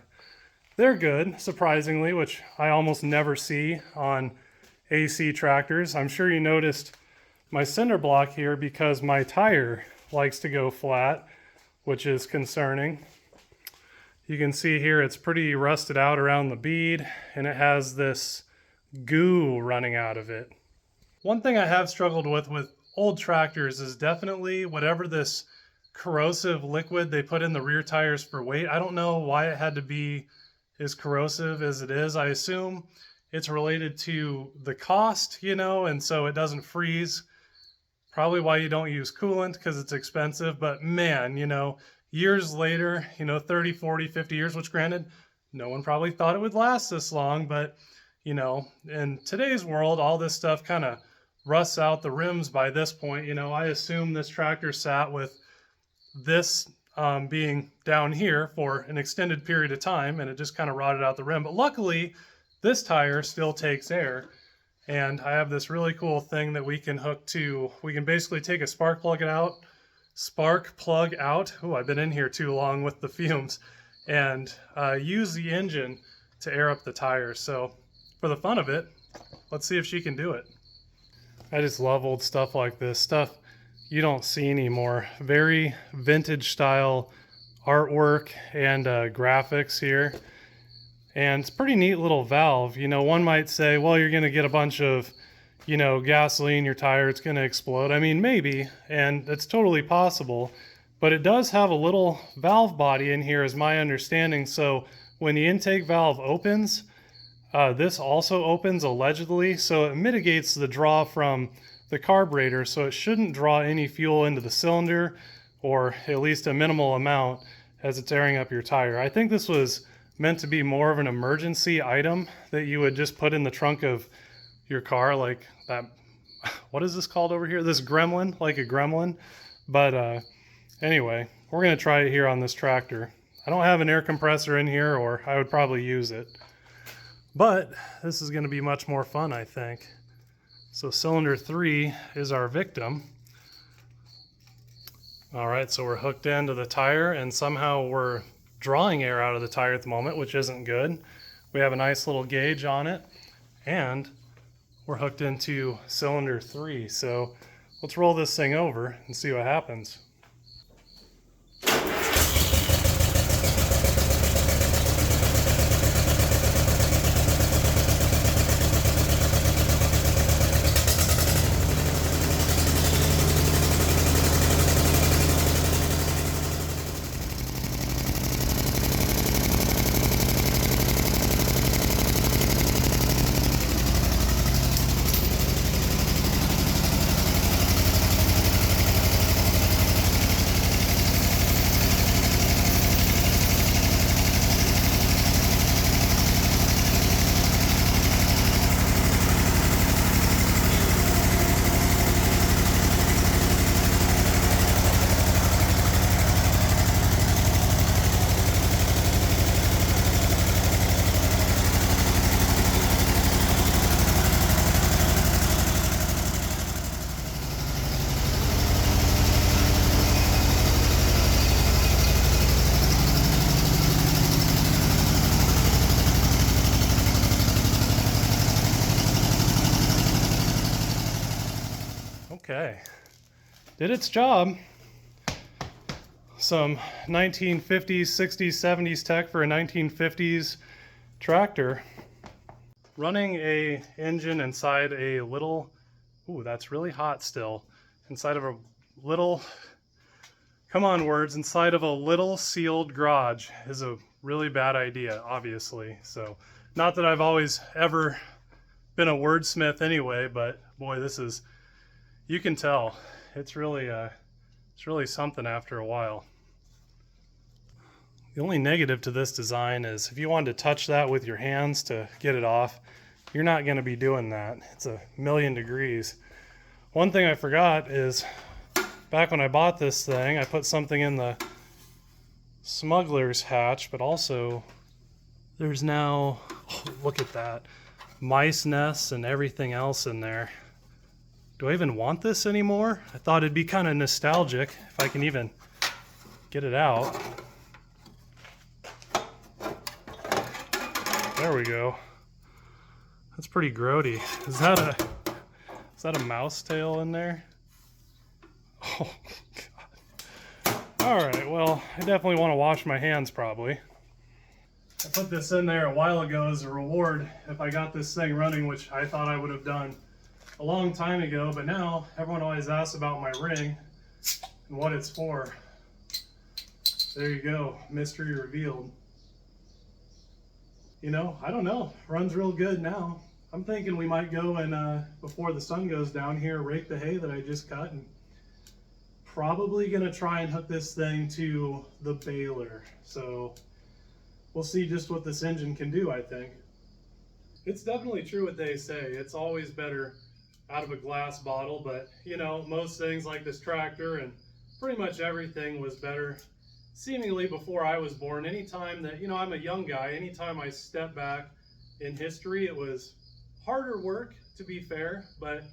good, surprisingly, which I almost never see on AC tractors. I'm sure you noticed my cinder block here because my tire likes to go flat, which is concerning. You can see here it's pretty rusted out around the bead, and it has this goo running out of it. One thing I have struggled with old tractors is definitely whatever this corrosive liquid they put in the rear tires for weight. I don't know why it had to be as corrosive as it is. I assume it's related to the cost, you know, and so it doesn't freeze. Probably why you don't use coolant, because it's expensive. But man, you know, years later, you know, 30, 40, 50 years, which granted, no one probably thought it would last this long, but you know, in today's world, all this stuff kind of rusts out the rims by this point. You know, I assume this tractor sat with this being down here for an extended period of time, and it just kind of rotted out the rim. But luckily, this tire still takes air. And I have this really cool thing that we can hook to. We can basically take a spark plug out. Oh, I've been in here too long with the fumes. And use the engine to air up the tires. So for the fun of it, let's see if she can do it. I just love old stuff like this. Stuff you don't see anymore. Very vintage style artwork and graphics here. And it's a pretty neat little valve. You know, one might say, well, you're going to get a bunch of, you know, gasoline in your tire, it's going to explode. I mean, maybe, and it's totally possible. But it does have a little valve body in here, is my understanding. So when the intake valve opens, this also opens allegedly. So it mitigates the draw from the carburetor. So it shouldn't draw any fuel into the cylinder, or at least a minimal amount as it's airing up your tire. I think this was meant to be more of an emergency item that you would just put in the trunk of your car, like that. What is this called over here? This gremlin, like a gremlin. But anyway, we're going to try it here on this tractor. I don't have an air compressor in here, or I would probably use it. But this is going to be much more fun, I think. So cylinder 3 is our victim. All right, so we're hooked into the tire, and somehow we're drawing air out of the tire at the moment, which isn't good. We have a nice little gauge on it, and we're hooked into cylinder 3. So let's roll this thing over and see what happens. Okay, did its job. some 1950s, 60s, 70s tech for a 1950s tractor. Running a engine inside a little, ooh, that's really hot still, inside of a little, come on words, inside of a little sealed garage is a really bad idea, obviously. So, not that I've always ever been a wordsmith anyway, but boy, this is, you can tell, it's really something after a while. The only negative to this design is if you wanted to touch that with your hands to get it off, you're not going to be doing that. It's a million degrees. One thing I forgot is back when I bought this thing, I put something in the smuggler's hatch, but also there's now, oh, look at that, mice nests and everything else in there. Do I even want this anymore? I thought it'd be kind of nostalgic if I can even get it out. There we go. That's pretty grody. Is that a mouse tail in there? Oh God. All right, well, I definitely want to wash my hands probably. I put this in there a while ago as a reward if I got this thing running, which I thought I would have done a long time ago, but now everyone always asks about my ring and what it's for. There you go, mystery revealed. You know, I don't know, runs real good now. I'm thinking we might go and before the sun goes down here, rake the hay that I just cut, and probably gonna try and hook this thing to the baler. So we'll see just what this engine can do, I think. It's definitely true what they say. It's always better out of a glass bottle, but you know, most things like this tractor and pretty much everything was better seemingly before I was born. Anytime that, you know, I'm a young guy, anytime I step back in history, it was harder work, to be fair, but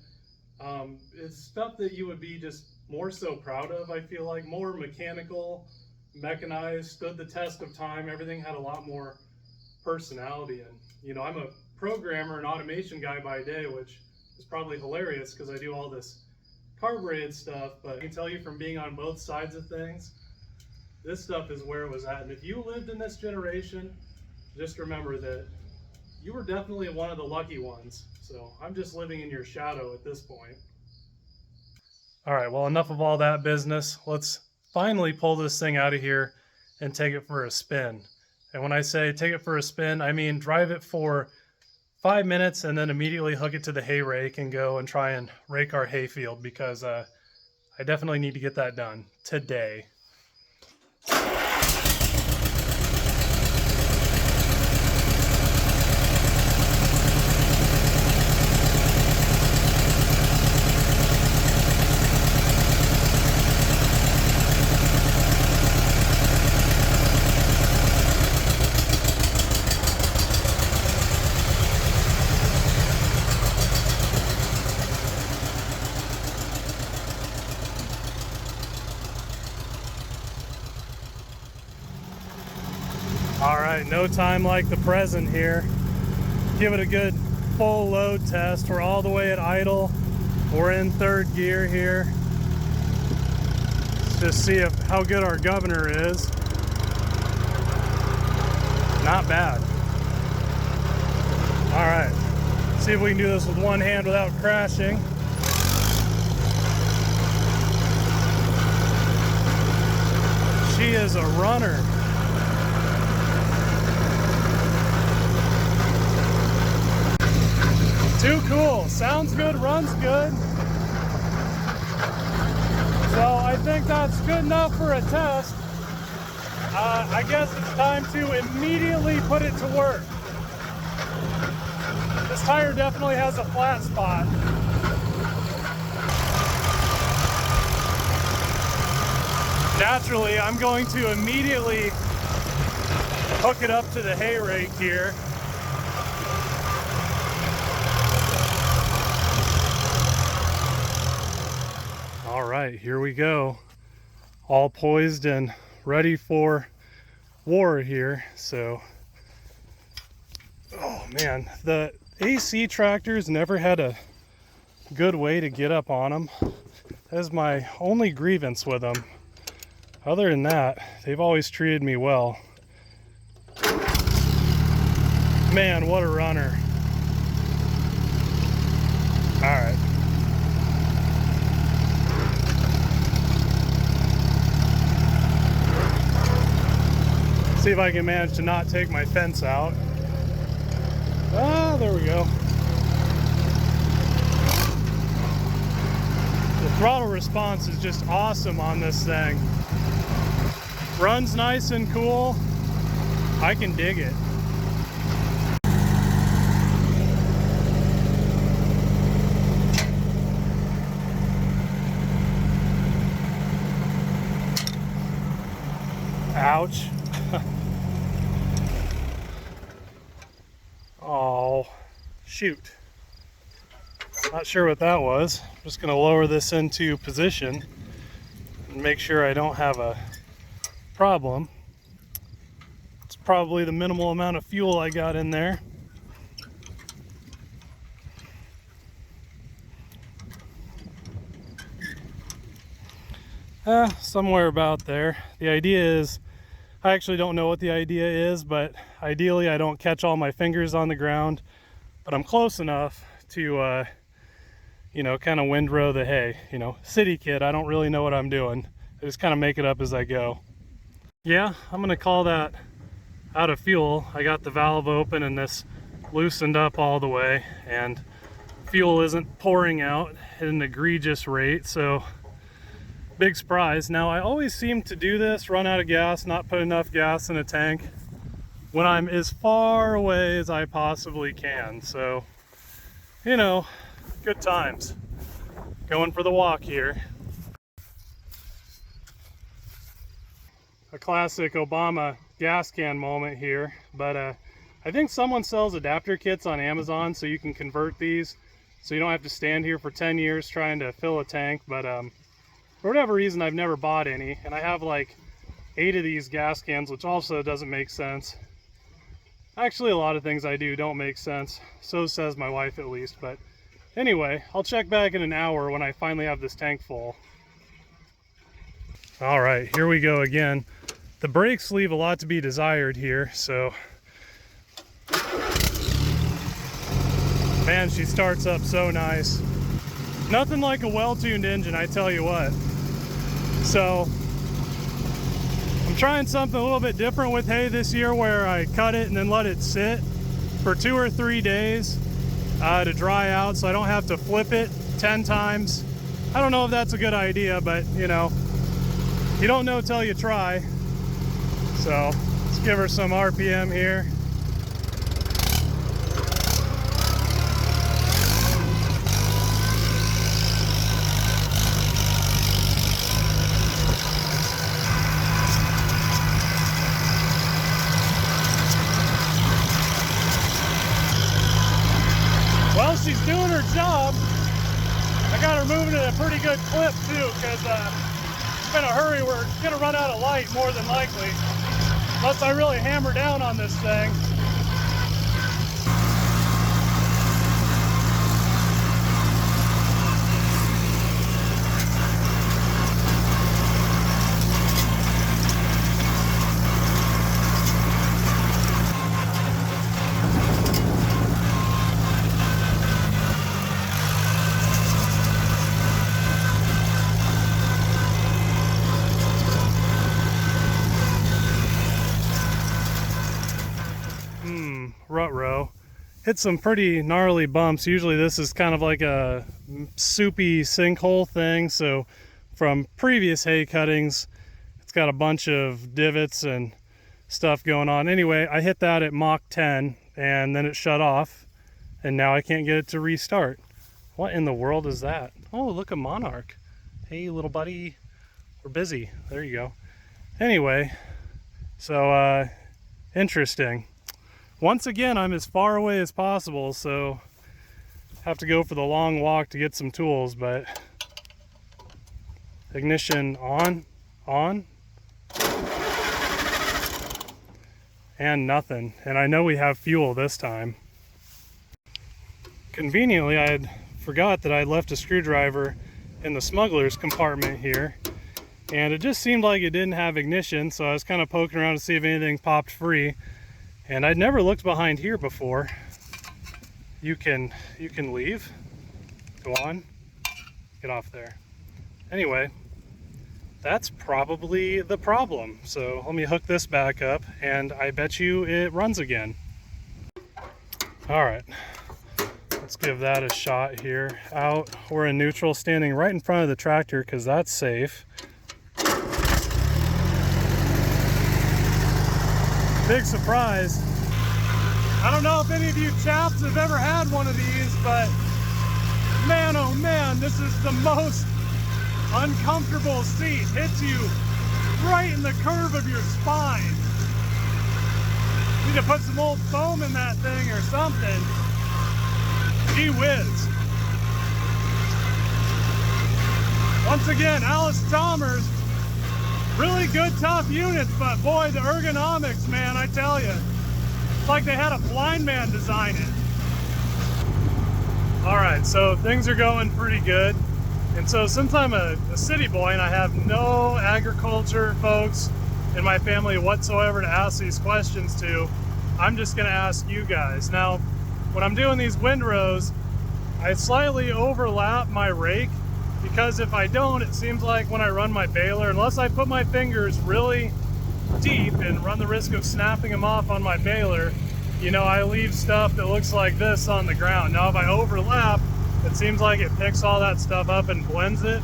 it's stuff that you would be just more so proud of. I feel like more mechanical, mechanized, stood the test of time. Everything had a lot more personality, and you know, I'm a programmer and automation guy by day, which is probably hilarious because I do all this carbureted stuff, but I can tell you from being on both sides of things, this stuff is where it was at. And if you lived in this generation, just remember that you were definitely one of the lucky ones. So I'm just living in your shadow at this point. All right, well, enough of all that business. Let's finally pull this thing out of here and take it for a spin. And when I say take it for a spin, I mean drive it for 5 minutes and then immediately hook it to the hay rake and go and try and rake our hay field, because I definitely need to get that done today. All right, no time like the present here. Give it a good full load test. We're all the way at idle. We're in third gear here. Let's just see how good our governor is. Not bad. All right, see if we can do this with one hand without crashing. She is a runner. Too cool. Sounds good, runs good. So I think that's good enough for a test. I guess it's time to immediately put it to work. This tire definitely has a flat spot. Naturally, I'm going to immediately hook it up to the hay rake here. All right, here we go. All poised and ready for war here. So, oh man, the AC tractors never had a good way to get up on them. That is my only grievance with them. other than that, they've always treated me well. Man, what a runner. All right. See if I can manage to not take my fence out. Ah, there we go. The throttle response is just awesome on this thing. Runs nice and cool. I can dig it. Ouch. Oh, shoot. Not sure what that was. I'm just going to lower this into position and make sure I don't have a problem. It's probably the minimal amount of fuel I got in there. Somewhere about there. The idea is, I actually don't know what the idea is, but ideally I don't catch all my fingers on the ground, but I'm close enough to, you know, kind of windrow the hay. You know, city kid, I don't really know what I'm doing. I just kind of make it up as I go. Yeah, I'm gonna call that out of fuel. I got the valve open and this loosened up all the way, and fuel isn't pouring out at an egregious rate, so big surprise. Now, I always seem to do this, run out of gas, not put enough gas in a tank when I'm as far away as I possibly can. So, you know, good times. Going for the walk here. A classic Obama gas can moment here, but I think someone sells adapter kits on Amazon so you can convert these so you don't have to stand here for 10 years trying to fill a tank. But for whatever reason, I've never bought any, and I have like 8 of these gas cans, which also doesn't make sense. Actually, a lot of things I do don't make sense. So says my wife, at least. But anyway, I'll check back in an hour when I finally have this tank full. All right, here we go again. The brakes leave a lot to be desired here, so. Man, she starts up so nice. Nothing like a well-tuned engine, I tell you what. So, I'm trying something a little bit different with hay this year, where I cut it and then let it sit for 2 or 3 days to dry out, so I don't have to flip it 10 times. I don't know if that's a good idea, but you know, you don't know till you try. So, let's give her some RPM here. Well, she's doing her job. I got her moving at a pretty good clip too, because it's in a hurry. We're gonna run out of light more than likely, unless I really hammer down on this thing. Rut row. Hit some pretty gnarly bumps. Usually this is kind of like a soupy sinkhole thing, so from previous hay cuttings it's got a bunch of divots and stuff going on. Anyway, I hit that at Mach 10 and then it shut off, and now I can't get it to restart. What in the world is that? Oh, look, a Monarch. Hey little buddy, we're busy. There you go. Anyway, so interesting. Once again, I'm as far away as possible, so have to go for the long walk to get some tools, but ignition on, and nothing. And I know we have fuel this time. Conveniently, I had forgot that I left a screwdriver in the smuggler's compartment here, and it just seemed like it didn't have ignition, so I was kind of poking around to see if anything popped free. And I'd never looked behind here before. You can leave. Go on. Get off there. Anyway, that's probably the problem. So let me hook this back up, and I bet you it runs again. All right, let's give that a shot here. Out, we're in neutral, standing right in front of the tractor because that's safe. Big surprise. I don't know if any of you chaps have ever had one of these, but man, oh man, this is the most uncomfortable seat. Hits you right in the curve of your spine. Need to put some old foam in that thing or something. Gee whiz. Once again, Alice Chalmers, really good, tough units, but boy, the ergonomics, man, I tell you, it's like they had a blind man design it. All right, so things are going pretty good. And so since I'm a city boy and I have no agriculture folks in my family whatsoever to ask these questions to, I'm just gonna ask you guys. Now, when I'm doing these windrows, I slightly overlap my rake, because if I don't, it seems like when I run my baler, unless I put my fingers really deep and run the risk of snapping them off on my baler, you know, I leave stuff that looks like this on the ground. Now, if I overlap, it seems like it picks all that stuff up and blends it.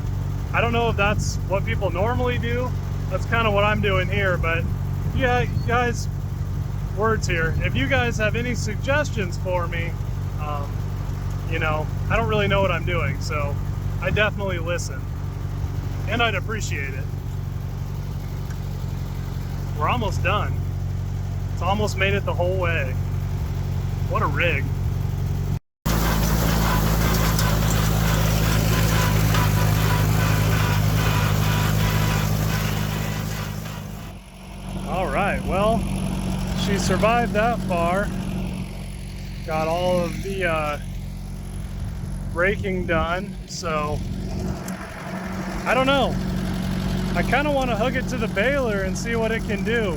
I don't know if that's what people normally do. That's kind of what I'm doing here, but yeah, you guys, words here. If you guys have any suggestions for me, you know, I don't really know what I'm doing, so I definitely listen, and I'd appreciate it. We're almost done. It's almost made it the whole way. What a rig. All right, well, she survived that far. Got all of the raking done, so I don't know. I kind of want to hook it to the baler and see what it can do.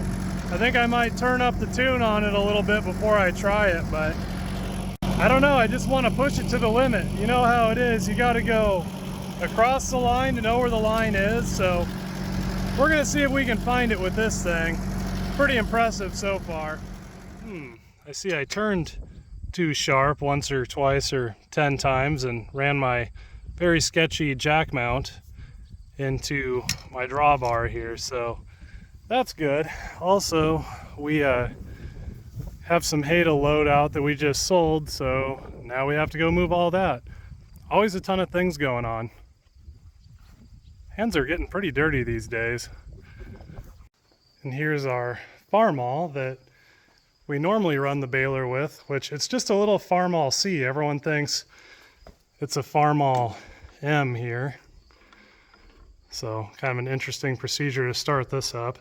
I think I might turn up the tune on it a little bit before I try it, but I don't know. I just want to push it to the limit. You know how it is. You got to go across the line to know where the line is, so we're going to see if we can find it with this thing. Pretty impressive so far. I see I turned too sharp once or twice or 10 times and ran my very sketchy jack mount into my drawbar here, so that's good. Also, we have some hay to load out that we just sold, so now we have to go move all that. Always a ton of things going on. Hands are getting pretty dirty these days. And here's our Farmall that we normally run the baler with, which it's just a little Farmall C. Everyone thinks it's a Farmall M here. So kind of an interesting procedure to start this up.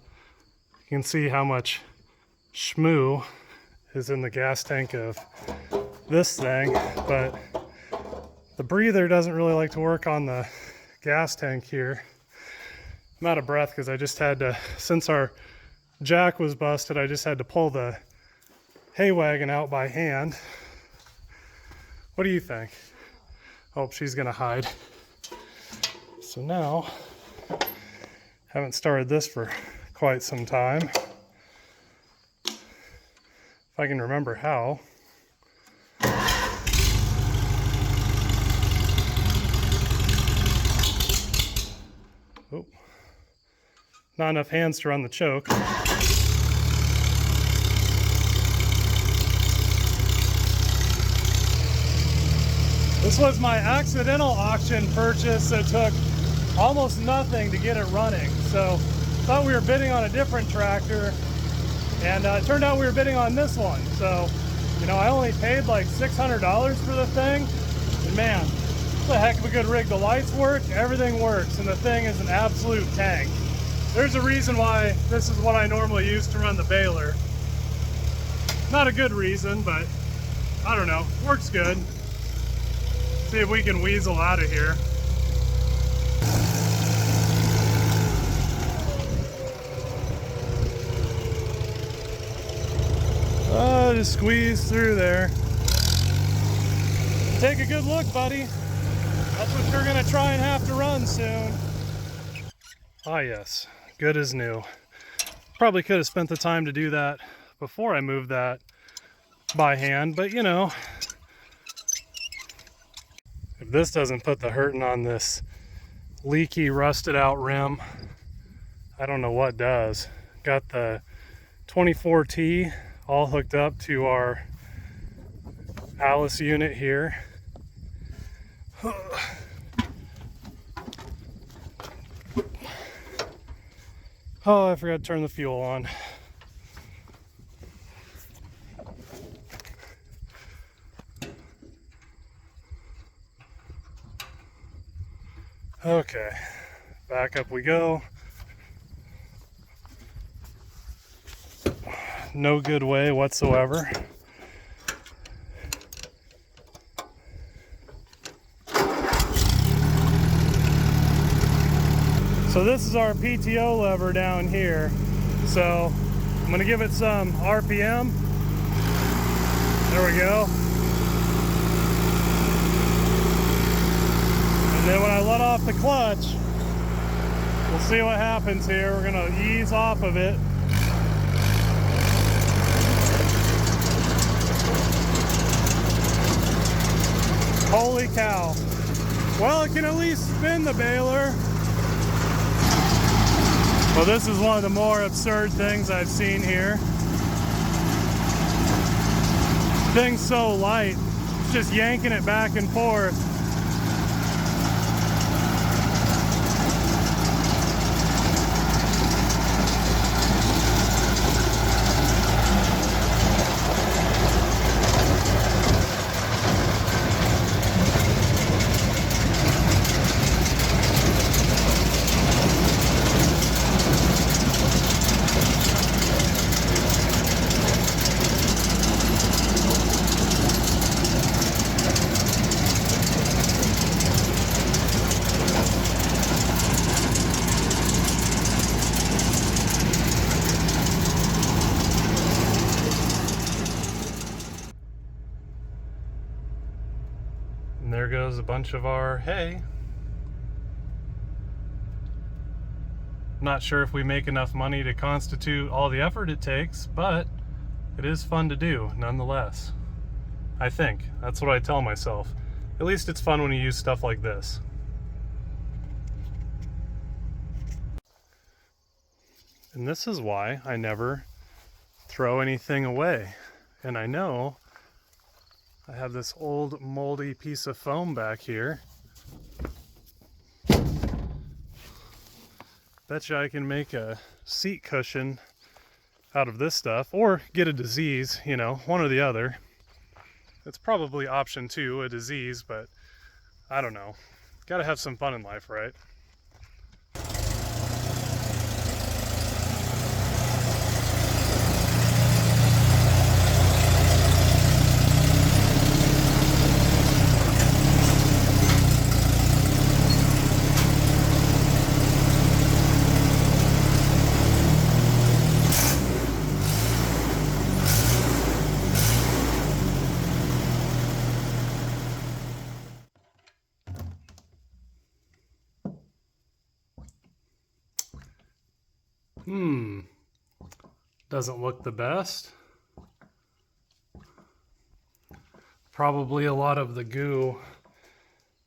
You can see how much schmoo is in the gas tank of this thing, but the breather doesn't really like to work on the gas tank here. I'm out of breath because I just had to, since our jack was busted, I just had to pull the hay wagon out by hand. What do you think? Oh, she's gonna hide. So now, haven't started this for quite some time. If I can remember how. Oh, not enough hands to run the choke. This was my accidental auction purchase that took almost nothing to get it running. So thought we were bidding on a different tractor, and it turned out we were bidding on this one. So, you know, I only paid like $600 for the thing, and man, it's a heck of a good rig. The lights work, everything works, and the thing is an absolute tank. There's a reason why this is what I normally use to run the baler. Not a good reason, but I don't know, works good. See if we can weasel out of here. Oh, just squeeze through there. Take a good look, buddy. That's what you're gonna try and have to run soon. Ah yes, good as new. Probably could have spent the time to do that before I moved that by hand, but you know, if this doesn't put the hurting on this leaky, rusted out rim, I don't know what does. Got the 24T all hooked up to our Alice unit here. Oh, I forgot to turn the fuel on. Okay, back up we go. No good way whatsoever. So this is our PTO lever down here. So I'm gonna give it some RPM. There we go. And then when I let off the clutch, we'll see what happens here. We're gonna ease off of it. Holy cow. Well, it can at least spin the baler. Well, this is one of the more absurd things I've seen here. Thing's so light, it's just yanking it back and forth. And there goes a bunch of our hay. Not sure if we make enough money to constitute all the effort it takes, but it is fun to do nonetheless. I think. That's what I tell myself. At least it's fun when you use stuff like this. And this is why I never throw anything away. And I know I have this old moldy piece of foam back here. Betcha I can make a seat cushion out of this stuff, or get a disease, you know, one or the other. It's probably option 2, a disease, but I don't know. Gotta have some fun in life, right? Doesn't look the best. Probably a lot of the goo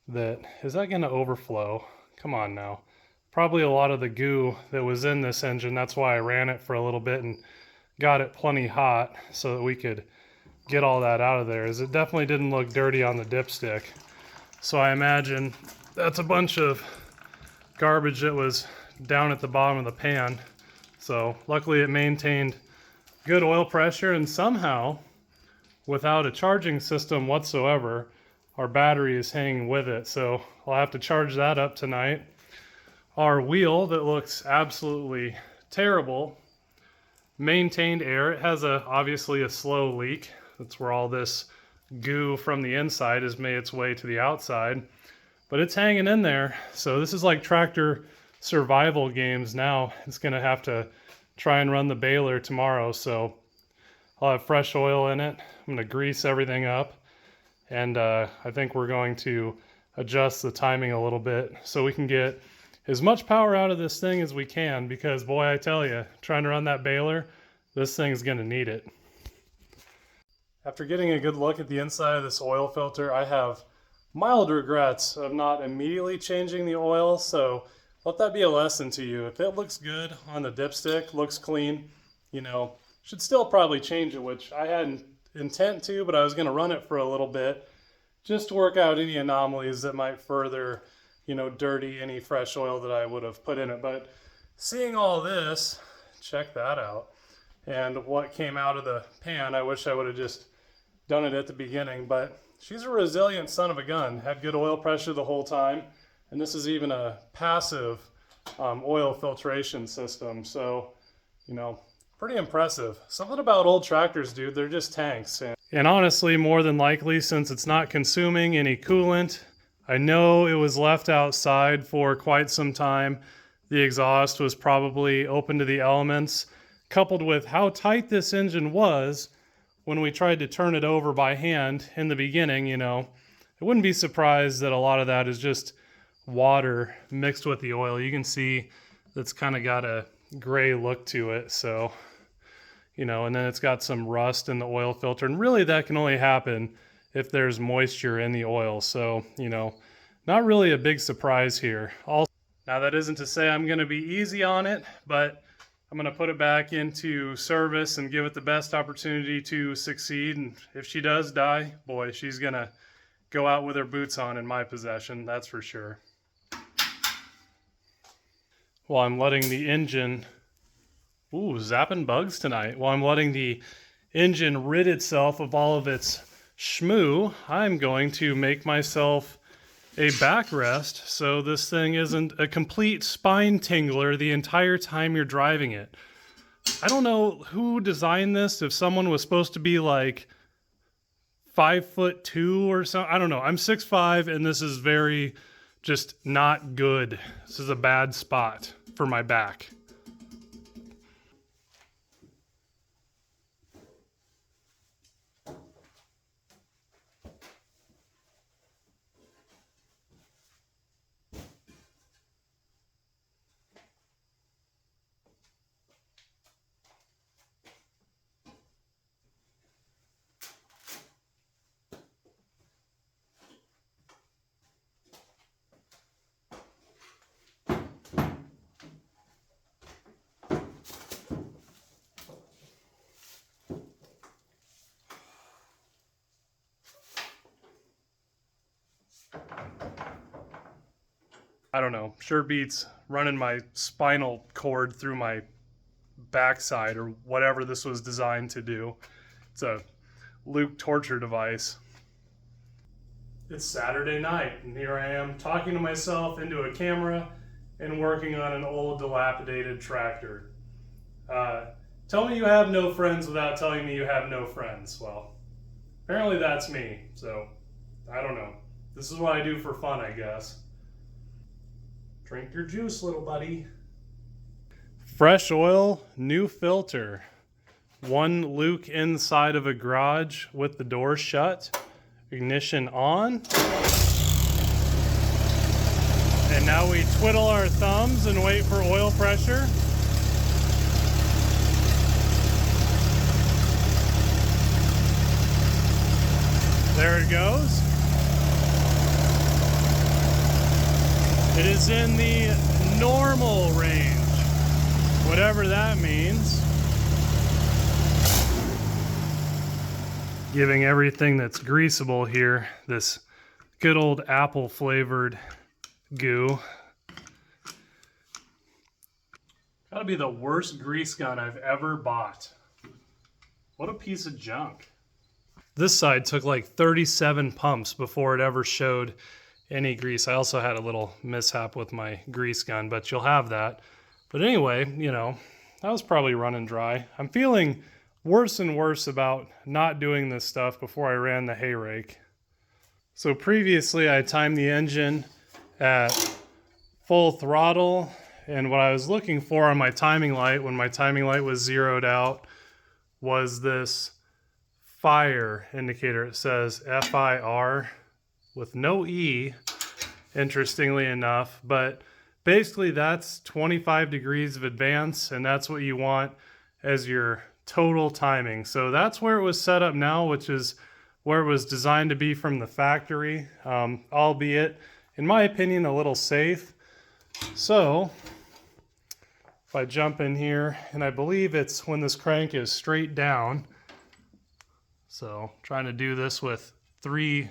that, is that gonna overflow? Come on now. Probably a lot of the goo that was in this engine. That's why I ran it for a little bit and got it plenty hot so that we could get all that out of there. As it definitely didn't look dirty on the dipstick. So I imagine that's a bunch of garbage that was down at the bottom of the pan. So luckily it maintained good oil pressure, and somehow, without a charging system whatsoever, our battery is hanging with it. So I'll have to charge that up tonight. Our wheel that looks absolutely terrible maintained air. It has obviously a slow leak. That's where all this goo from the inside has made its way to the outside. But it's hanging in there. So this is like tractor survival games now. It's gonna have to try and run the baler tomorrow. So I'll have fresh oil in it. I'm gonna grease everything up, and I think we're going to adjust the timing a little bit so we can get as much power out of this thing as we can, because boy, I tell you, trying to run that baler, this thing's gonna need it. After getting a good look at the inside of this oil filter, I have mild regrets of not immediately changing the oil, so let that be a lesson to you. If it looks good on the dipstick, looks clean, you know, should still probably change it, which I hadn't intent to, but I was gonna run it for a little bit just to work out any anomalies that might further, you know, dirty any fresh oil that I would have put in it. But seeing all this, check that out. And what came out of the pan, I wish I would have just done it at the beginning, but she's a resilient son of a gun. Had good oil pressure the whole time. And this is even a passive oil filtration system. So, you know, pretty impressive. Something about old tractors, dude, they're just tanks. And honestly, more than likely, since it's not consuming any coolant, I know it was left outside for quite some time. The exhaust was probably open to the elements, coupled with how tight this engine was when we tried to turn it over by hand in the beginning. You know, I wouldn't be surprised that a lot of that is just water mixed with the oil. You can see that's kind of got a gray look to it. So, you know, and then it's got some rust in the oil filter, and really that can only happen if there's moisture in the oil. So, you know, not really a big surprise here. Also, now that isn't to say I'm going to be easy on it, but I'm going to put it back into service and give it the best opportunity to succeed. And if she does die, boy, she's going to go out with her boots on in my possession, that's for sure. While I'm letting the engine, zapping bugs tonight. While I'm letting the engine rid itself of all of its shmoo, I'm going to make myself a backrest so this thing isn't a complete spine tingler the entire time you're driving it. I don't know who designed this, if someone was supposed to be like 5'2" or something. I don't know. I'm 6'5", and this is very just not good. This is a bad spot for my back. I don't know, sure beats running my spinal cord through my backside or whatever this was designed to do. It's a Luke torture device. It's Saturday night, and here I am talking to myself into a camera and working on an old dilapidated tractor. Tell me you have no friends without telling me you have no friends. Well, apparently that's me, so I don't know. This is what I do for fun, I guess. Drink your juice, little buddy. Fresh oil, new filter. One Luke inside of a garage with the door shut. Ignition on. And now we twiddle our thumbs and wait for oil pressure. There it goes. It is in the normal range, whatever that means. Giving everything that's greasable here this good old apple flavored goo. Gotta be the worst grease gun I've ever bought. What a piece of junk. This side took like 37 pumps before it ever showed any grease. I also had a little mishap with my grease gun, but you'll have that. But anyway, you know, that was probably running dry. I'm feeling worse and worse about not doing this stuff before I ran the hay rake. So previously I timed the engine at full throttle, and what I was looking for on my timing light when my timing light was zeroed out was this fire indicator. It says FIR with no E, interestingly enough, but basically that's 25 degrees of advance, and that's what you want as your total timing. So that's where it was set up now, which is where it was designed to be from the factory, albeit, in my opinion, a little safe. So if I jump in here, and I believe it's when this crank is straight down. So trying to do this with 3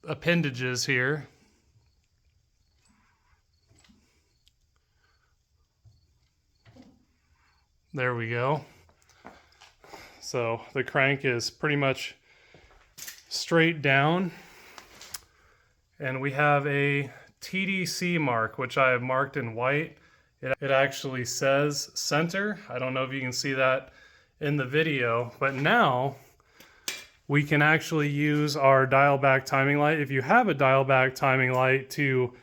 appendages here. There we go. So the crank is pretty much straight down. And we have a TDC mark, which I have marked in white. It actually says center. I don't know if you can see that in the video, but now we can actually use our dial back timing light. If you have a dial back timing light, to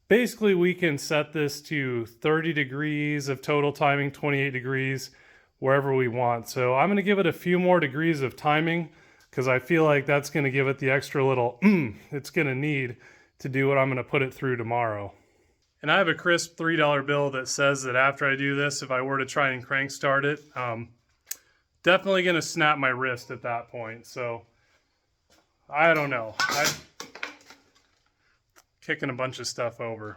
basically we can set this to 30 degrees of total timing, 28 degrees, wherever we want. So I'm going to give it a few more degrees of timing because I feel like that's going to give it the extra little it's going to need to do what I'm going to put it through tomorrow. And I have a crisp $3 bill that says that after I do this, if I were to try and crank start it, definitely going to snap my wrist at that point. So I don't know. I'm kicking a bunch of stuff over.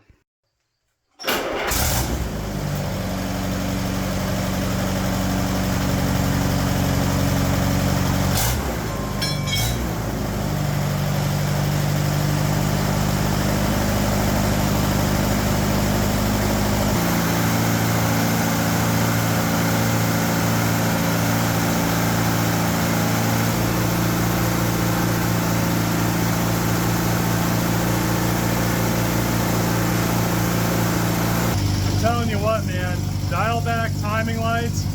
Telling you what, man, dial back timing lights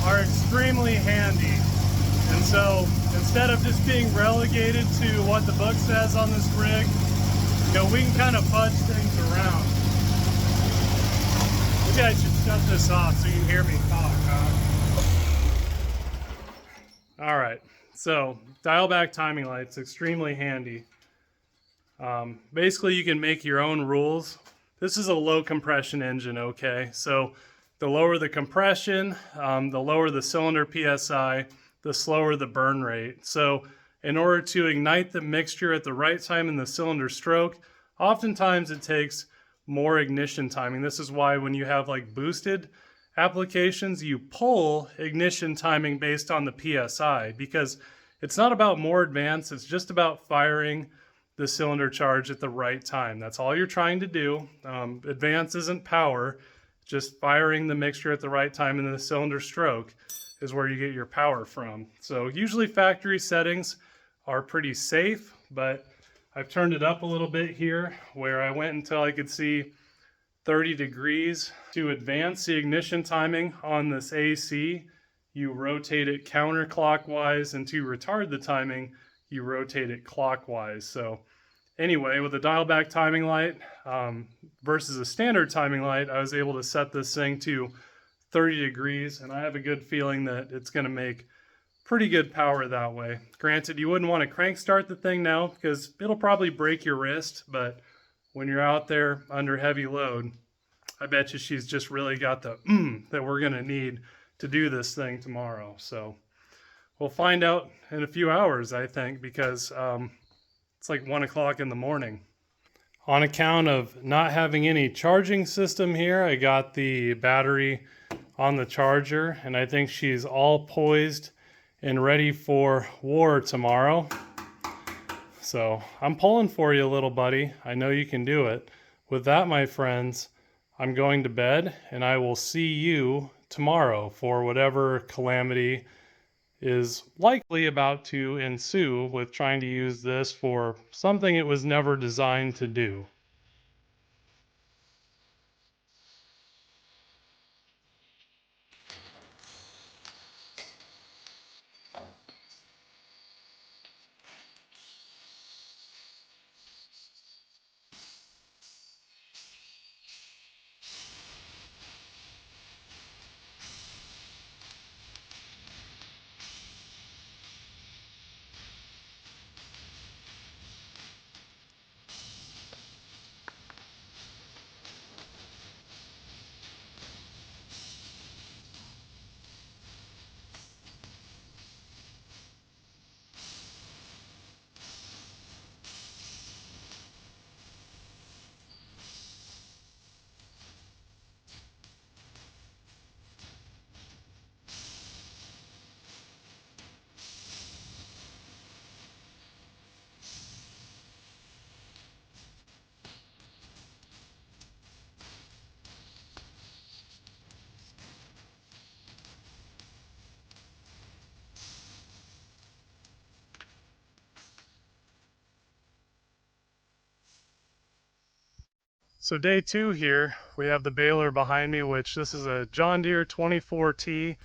are extremely handy. And so instead of just being relegated to what the book says on this rig, you know, we can kind of fudge things around. Maybe I should shut this off so you can hear me talk, huh? All right, so dial back timing lights, extremely handy. Basically you can make your own rules. This is a low compression engine, okay? So the lower the compression, the lower the cylinder PSI, the slower the burn rate. So in order to ignite the mixture at the right time in the cylinder stroke, oftentimes it takes more ignition timing. This is why when you have like boosted applications, you pull ignition timing based on the PSI, because it's not about more advance, it's just about firing the cylinder charge at the right time. That's all you're trying to do. Advance isn't power, just firing the mixture at the right time in the cylinder stroke is where you get your power from. So usually factory settings are pretty safe, but I've turned it up a little bit here where I went until I could see 30 degrees. To advance the ignition timing on this AC, you rotate it counterclockwise, and to retard the timing, you rotate it clockwise. So anyway, with a dial back timing light versus a standard timing light, I was able to set this thing to 30 degrees, and I have a good feeling that it's going to make pretty good power that way. Granted, you wouldn't want to crank start the thing now because it'll probably break your wrist, but when you're out there under heavy load, I bet you she's just really got the that we're going to need to do this thing tomorrow. So we'll find out in a few hours, I think, because it's like 1 o'clock in the morning. On account of not having any charging system here, I got the battery on the charger, and I think she's all poised and ready for war tomorrow. So I'm pulling for you, little buddy. I know you can do it. With that, my friends, I'm going to bed, and I will see you tomorrow for whatever calamity is likely about to ensue with trying to use this for something it was never designed to do. So day 2 here, we have the baler behind me, which this is a John Deere 24T.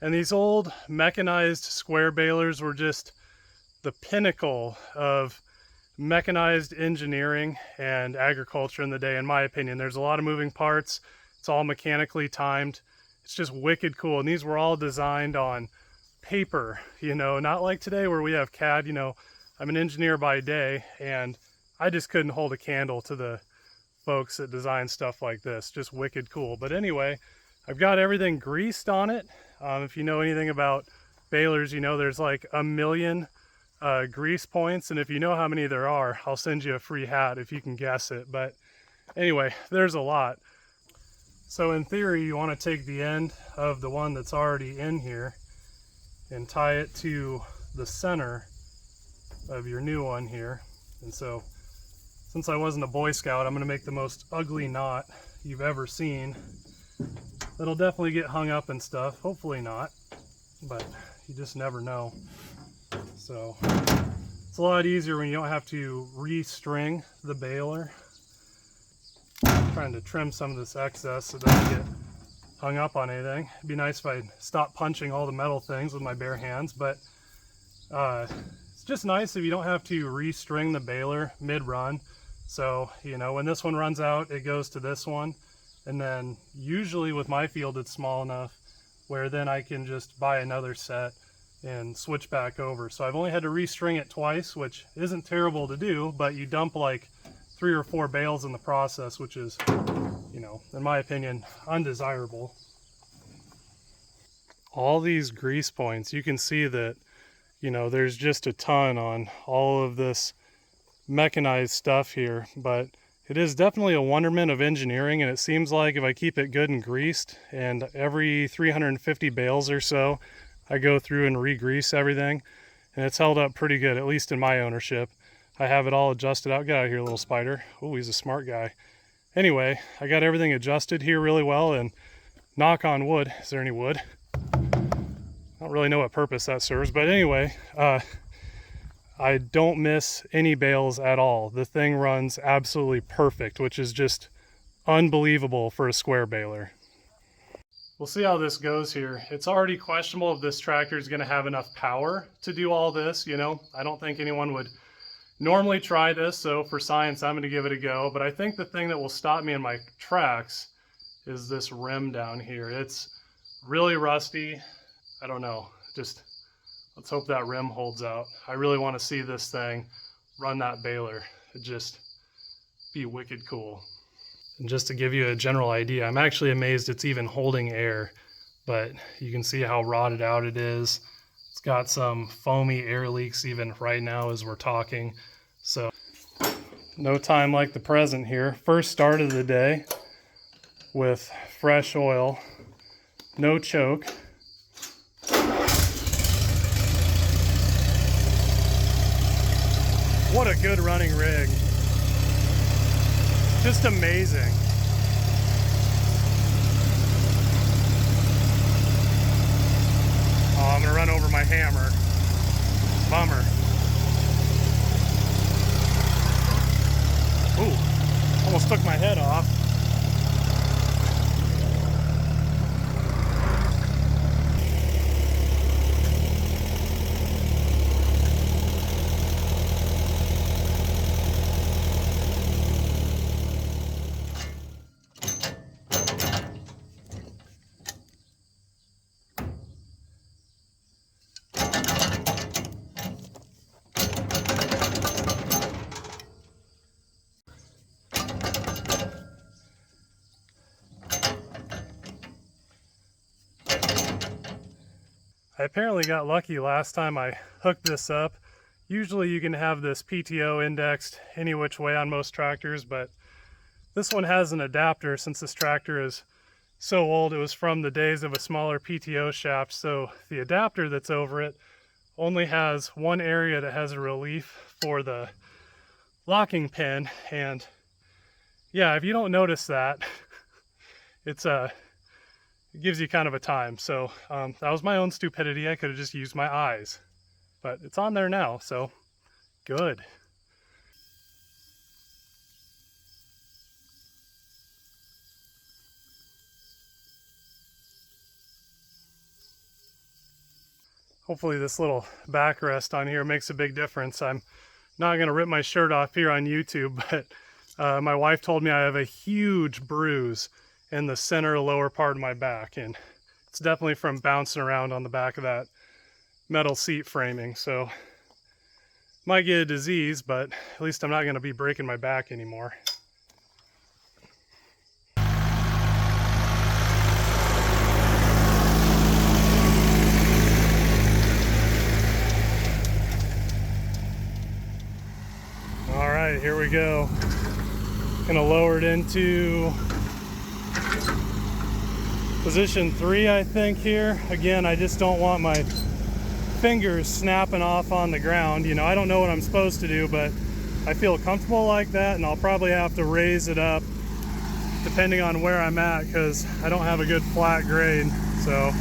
And these old mechanized square balers were just the pinnacle of mechanized engineering and agriculture in the day, in my opinion. There's a lot of moving parts. It's all mechanically timed. It's just wicked cool. And these were all designed on paper, you know, not like today where we have CAD. You know, I'm an engineer by day, and I just couldn't hold a candle to the folks that design stuff like this. Just wicked cool. But anyway, I've got everything greased on it. If you know anything about balers, you know there's like a million grease points, and if you know how many there are, I'll send you a free hat if you can guess it. But anyway, there's a lot. So in theory, you want to take the end of the one that's already in here and tie it to the center of your new one here. And so since I wasn't a Boy Scout, I'm going to make the most ugly knot you've ever seen. That'll definitely get hung up and stuff. Hopefully not, but you just never know. So it's a lot easier when you don't have to re-string the baler. I'm trying to trim some of this excess so it doesn't get hung up on anything. It'd be nice if I stopped punching all the metal things with my bare hands, but it's just nice if you don't have to re-string the baler mid-run. So, you know, when this one runs out, it goes to this one. And then usually with my field, it's small enough where then I can just buy another set and switch back over. So I've only had to restring it twice, which isn't terrible to do, but you dump like 3 or 4 bales in the process, which is, you know, in my opinion, undesirable. All these grease points, you can see that, you know, there's just a ton on all of this mechanized stuff here, but it is definitely a wonderment of engineering. And it seems like if I keep it good and greased, and every 350 bales or so I go through and re-grease everything, and it's held up pretty good, at least in my ownership. I have it all adjusted out. Get out of here, little spider. Oh, he's a smart guy. Anyway, I got everything adjusted here really well, and knock on wood. Is there any wood? I don't really know what purpose that serves, but anyway, I don't miss any bales at all. The thing runs absolutely perfect, which is just unbelievable for a square baler. We'll see how this goes here. It's already questionable if this tractor is going to have enough power to do all this, you know. I don't think anyone would normally try this, so for science I'm going to give it a go. But I think the thing that will stop me in my tracks is this rim down here. It's really rusty. I don't know, just let's hope that rim holds out. I really want to see this thing run that baler. It'd just be wicked cool. And just to give you a general idea, I'm actually amazed it's even holding air, but you can see how rotted out it is. It's got some foamy air leaks even right now as we're talking. So no time like the present here. First start of the day with fresh oil, no choke. What a good running rig. Just amazing. Oh, I'm gonna run over my hammer. Bummer. Ooh, almost took my head off. I apparently got lucky last time I hooked this up. Usually you can have this PTO indexed any which way on most tractors, but this one has an adapter since this tractor is so old. It was from the days of a smaller PTO shaft, so the adapter that's over it only has one area that has a relief for the locking pin. And yeah, if you don't notice that, it gives you kind of a time. So that was my own stupidity. I could have just used my eyes, but it's on there now, so good. Hopefully this little backrest on here makes a big difference. I'm not going to rip my shirt off here on YouTube, but my wife told me I have a huge bruise in the center lower part of my back, and it's definitely from bouncing around on the back of that metal seat framing. So might get a disease, but at least I'm not going to be breaking my back anymore. All right, here we go. Gonna lower it into position 3, I think here. Again, I just don't want my fingers snapping off on the ground. You know, I don't know what I'm supposed to do, but I feel comfortable like that, and I'll probably have to raise it up depending on where I'm at, because I don't have a good flat grade. So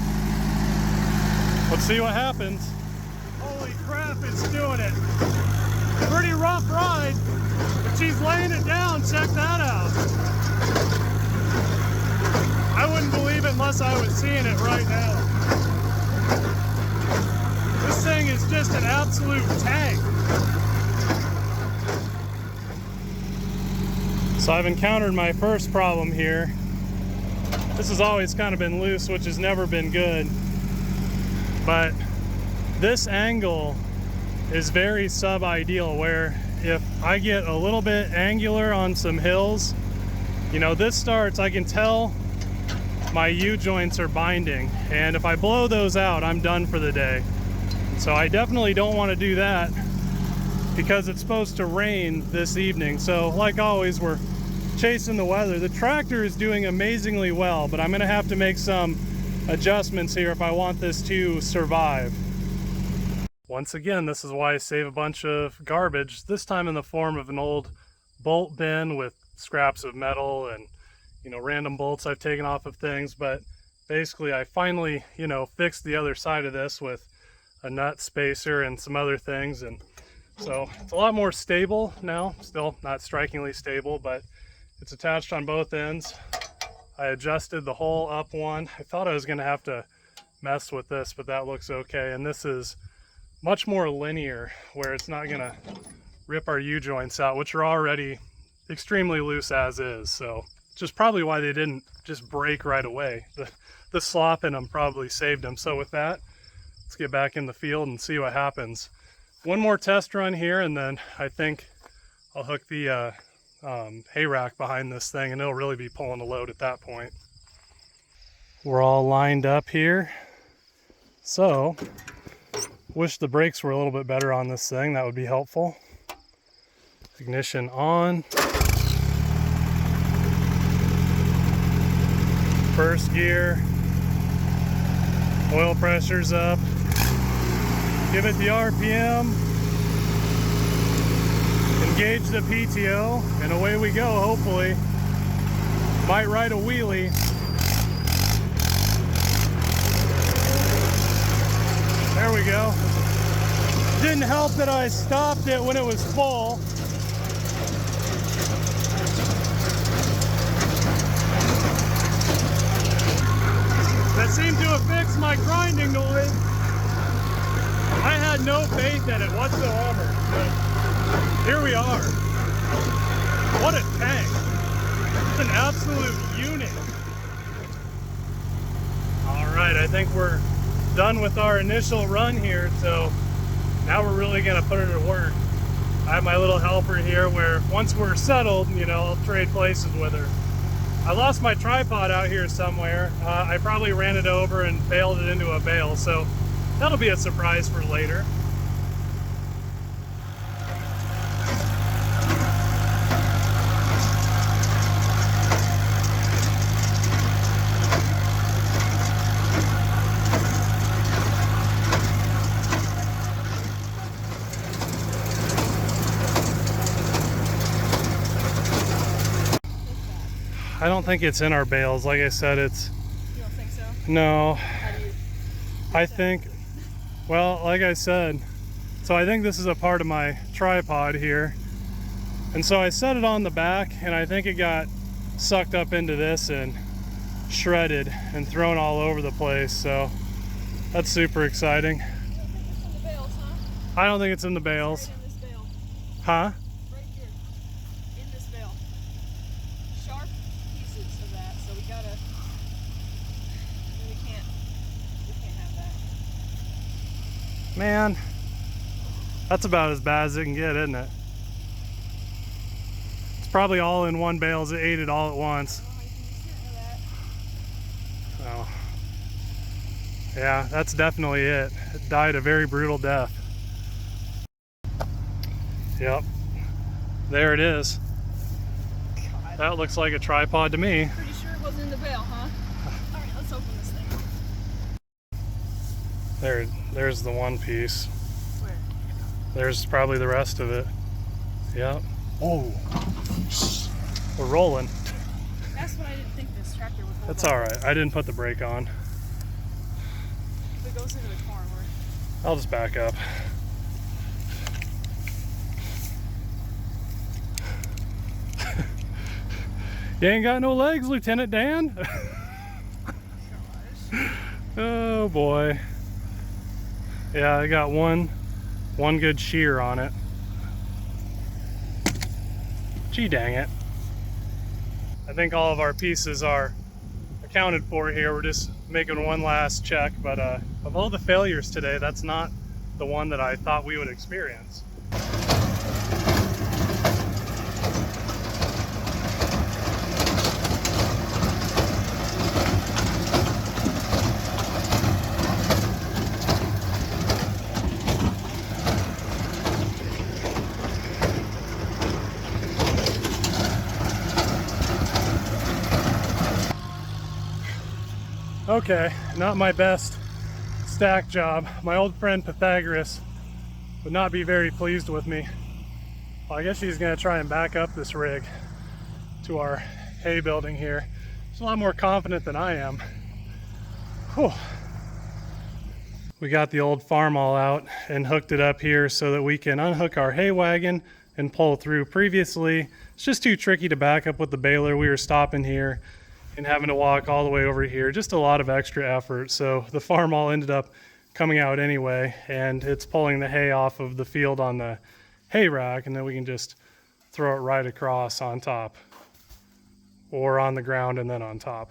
let's see what happens. Holy crap, it's doing it. Pretty rough ride, but she's laying it down. Check that out. I wouldn't believe it unless I was seeing it right now. This thing is just an absolute tank. So I've encountered my first problem here. This has always kind of been loose, which has never been good. But this angle is very sub-ideal, where if I get a little bit angular on some hills, you know, this starts, I can tell my U-joints are binding, and if I blow those out, I'm done for the day. So I definitely don't want to do that, because it's supposed to rain this evening. So like always, we're chasing the weather. The tractor is doing amazingly well, but I'm going to have to make some adjustments here if I want this to survive. Once again, this is why I save a bunch of garbage, this time in the form of an old bolt bin with scraps of metal and, you know, random bolts I've taken off of things. But basically I finally, you know, fixed the other side of this with a nut spacer and some other things, and so it's a lot more stable now. Still not strikingly stable, but it's attached on both ends. I adjusted the whole up one. I thought I was going to have to mess with this, but that looks okay. And this is much more linear, where it's not going to rip our U-joints out, which are already extremely loose as is. So which is probably why they didn't just break right away. The slop in them probably saved them. So with that, let's get back in the field and see what happens. One more test run here, and then I think I'll hook the hay rack behind this thing, and it'll really be pulling the load at that point. We're all lined up here. So wish the brakes were a little bit better on this thing. That would be helpful. Ignition on. First gear. Oil pressure's up. Give it the RPM. Engage the PTO, and away we go, hopefully. Might ride a wheelie. There we go. Didn't help that I stopped it when it was full. That seemed to have fixed my grinding noise. I had no faith in it whatsoever, but here we are. What a tank. It's an absolute unit. All right, I think we're done with our initial run here, so now we're really gonna put it to work. I have my little helper here where once we're settled, you know, I'll trade places with her. I lost my tripod out here somewhere. I probably ran it over and bailed it into a bale, so that'll be a surprise for later. I don't think it's in our bales. Like I said, it's... You don't think so? No. How do you... I think... Well, like I said, so I think this is a part of my tripod here. And so I set it on the back, and I think it got sucked up into this and shredded and thrown all over the place. So that's super exciting. I don't think it's in the bales. Right in this bale. Huh? Right here. In this bale. Sharp pieces of that, so we gotta... We can't have that. Man, that's about as bad as it can get, isn't it? It's probably all in one bale as it ate it all at once. Oh, you can be certain of that. Oh. Yeah, that's definitely it. It died a very brutal death. Yep. There it is. God. That looks like a tripod to me. Pretty sure it wasn't in the bale, huh? Alright, let's open this thing. There's the one piece. Where? There's probably the rest of it. Yep. Oh. We're rolling. That's what I didn't think this tractor would hold. That's alright. I didn't put the brake on. If it goes into the corn, I'll just back up. You ain't got no legs, Lieutenant Dan. Oh boy. Yeah, I got one good shear on it. Gee dang it. I think all of our pieces are accounted for here. We're just making one last check, but of all the failures today, that's not the one that I thought we would experience. Okay, not my best stack job. My old friend Pythagoras would not be very pleased with me. Well, I guess he's gonna try and back up this rig to our hay building here. He's a lot more confident than I am. Whew. We got the old farm all out and hooked it up here so that we can unhook our hay wagon and pull through. Previously, it's just too tricky to back up with the baler. We were stopping here and having to walk all the way over here. Just a lot of extra effort. So the farm all ended up coming out anyway, and it's pulling the hay off of the field on the hay rack, and then we can just throw it right across on top, or on the ground and then on top.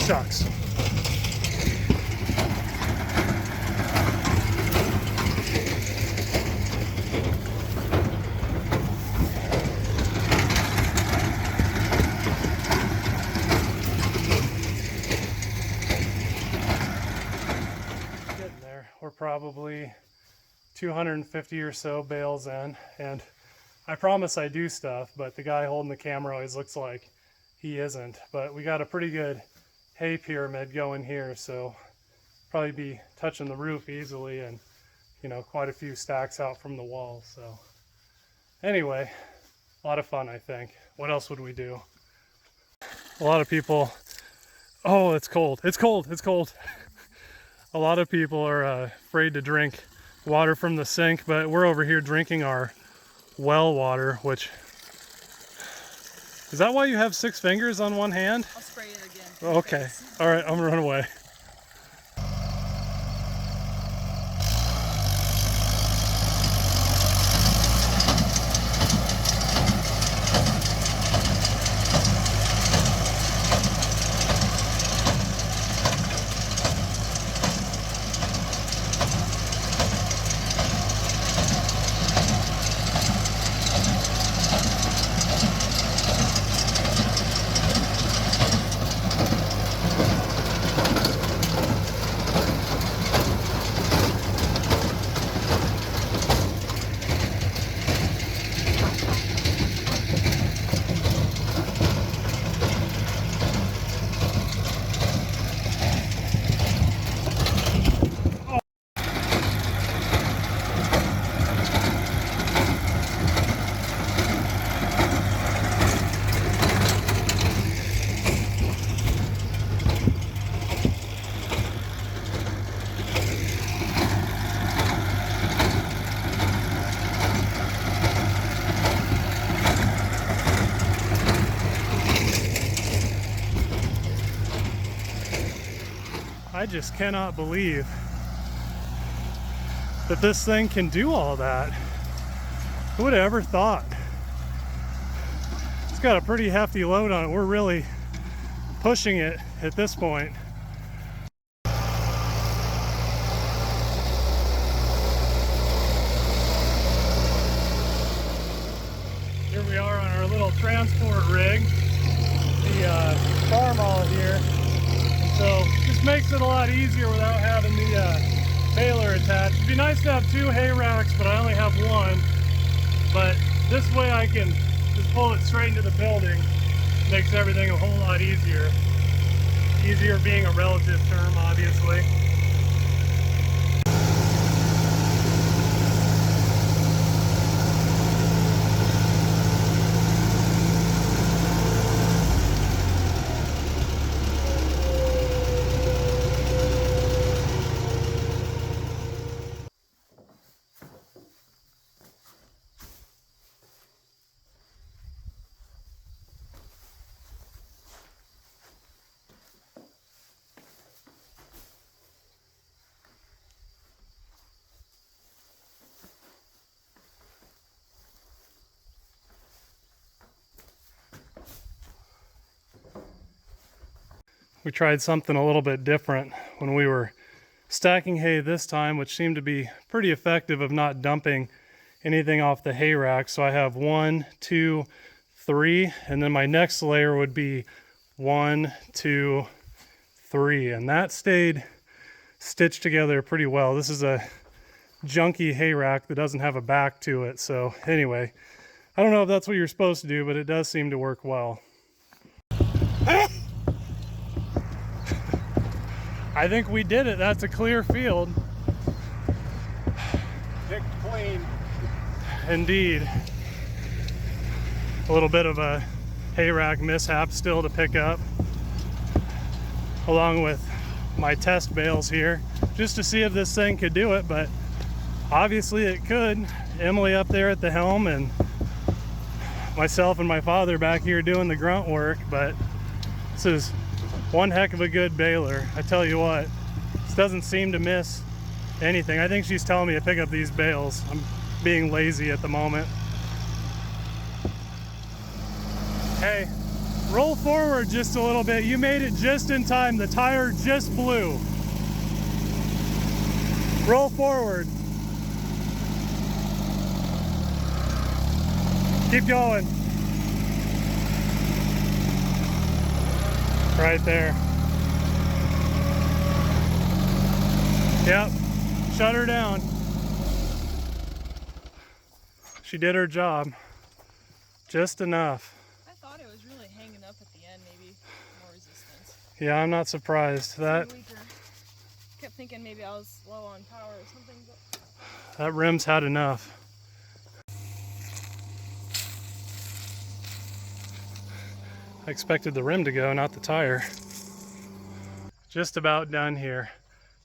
Shucks. We're probably 250 or so bales in, and I promise I do stuff, but the guy holding the camera always looks like he isn't. But we got a pretty good hay pyramid going here, so probably be touching the roof easily, and you know, quite a few stacks out from the wall. So anyway, a lot of fun, I think. What else would we do? A lot of people, oh, it's cold, it's cold, it's cold. A lot of people are afraid to drink water from the sink, but we're over here drinking our well water, which... Is that why you have 6 fingers on one hand? I'll spray it again. Okay. All right, I'm gonna run away. I just cannot believe that this thing can do all that. Who would have ever thought? It's got a pretty hefty load on it. We're really pushing it at this point. Here we are on our little transport rig, the farm all here. So this makes it a lot easier without having the baler attached. It'd be nice to have 2 hay racks, but I only have 1. But this way I can just pull it straight into the building. Makes everything a whole lot easier. Easier being a relative term, obviously. We tried something a little bit different when we were stacking hay this time, which seemed to be pretty effective of not dumping anything off the hay rack. So I have 1, 2, 3, and then my next layer would be 1, 2, 3, and that stayed stitched together pretty well. This is a junky hay rack that doesn't have a back to it. So anyway, I don't know if that's what you're supposed to do, but it does seem to work well. I think we did it. That's a clear field. Picked clean. Indeed. A little bit of a hay rack mishap still to pick up, along with my test bales here, just to see if this thing could do it, but obviously it could. Emily up there at the helm and myself and my father back here doing the grunt work, but this is one heck of a good baler. I tell you what, this doesn't seem to miss anything. I think she's telling me to pick up these bales. I'm being lazy at the moment. Hey, roll forward just a little bit. You made it just in time. The tire just blew. Roll forward. Keep going. Right there. Yep, shut her down. She did her job. Just enough. I thought it was really hanging up at the end, maybe more resistance. Yeah, I'm not surprised. That Kept thinking maybe I was low on power or something, but that rim's had enough. I expected the rim to go, not the tire. Just about done here.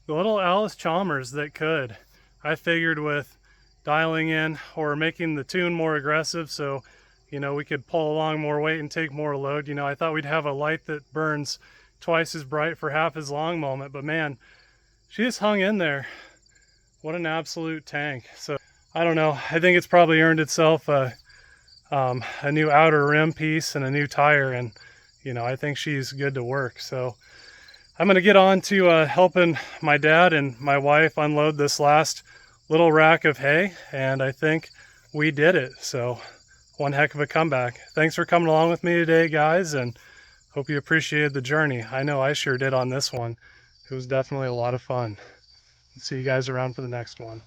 The little Alice Chalmers that could. I figured with dialing in or making the tune more aggressive so, you know, we could pull along more weight and take more load. You know, I thought we'd have a light that burns twice as bright for half as long moment, but man, she just hung in there. What an absolute tank. So I don't know, I think it's probably earned itself a new outer rim piece and a new tire, and you know, I think she's good to work. So I'm going to get on to helping my dad and my wife unload this last little rack of hay, and I think we did it. So one heck of a comeback. Thanks for coming along with me today, guys, and hope you appreciated the journey. I know I sure did on this one. It was definitely a lot of fun. See you guys around for the next one.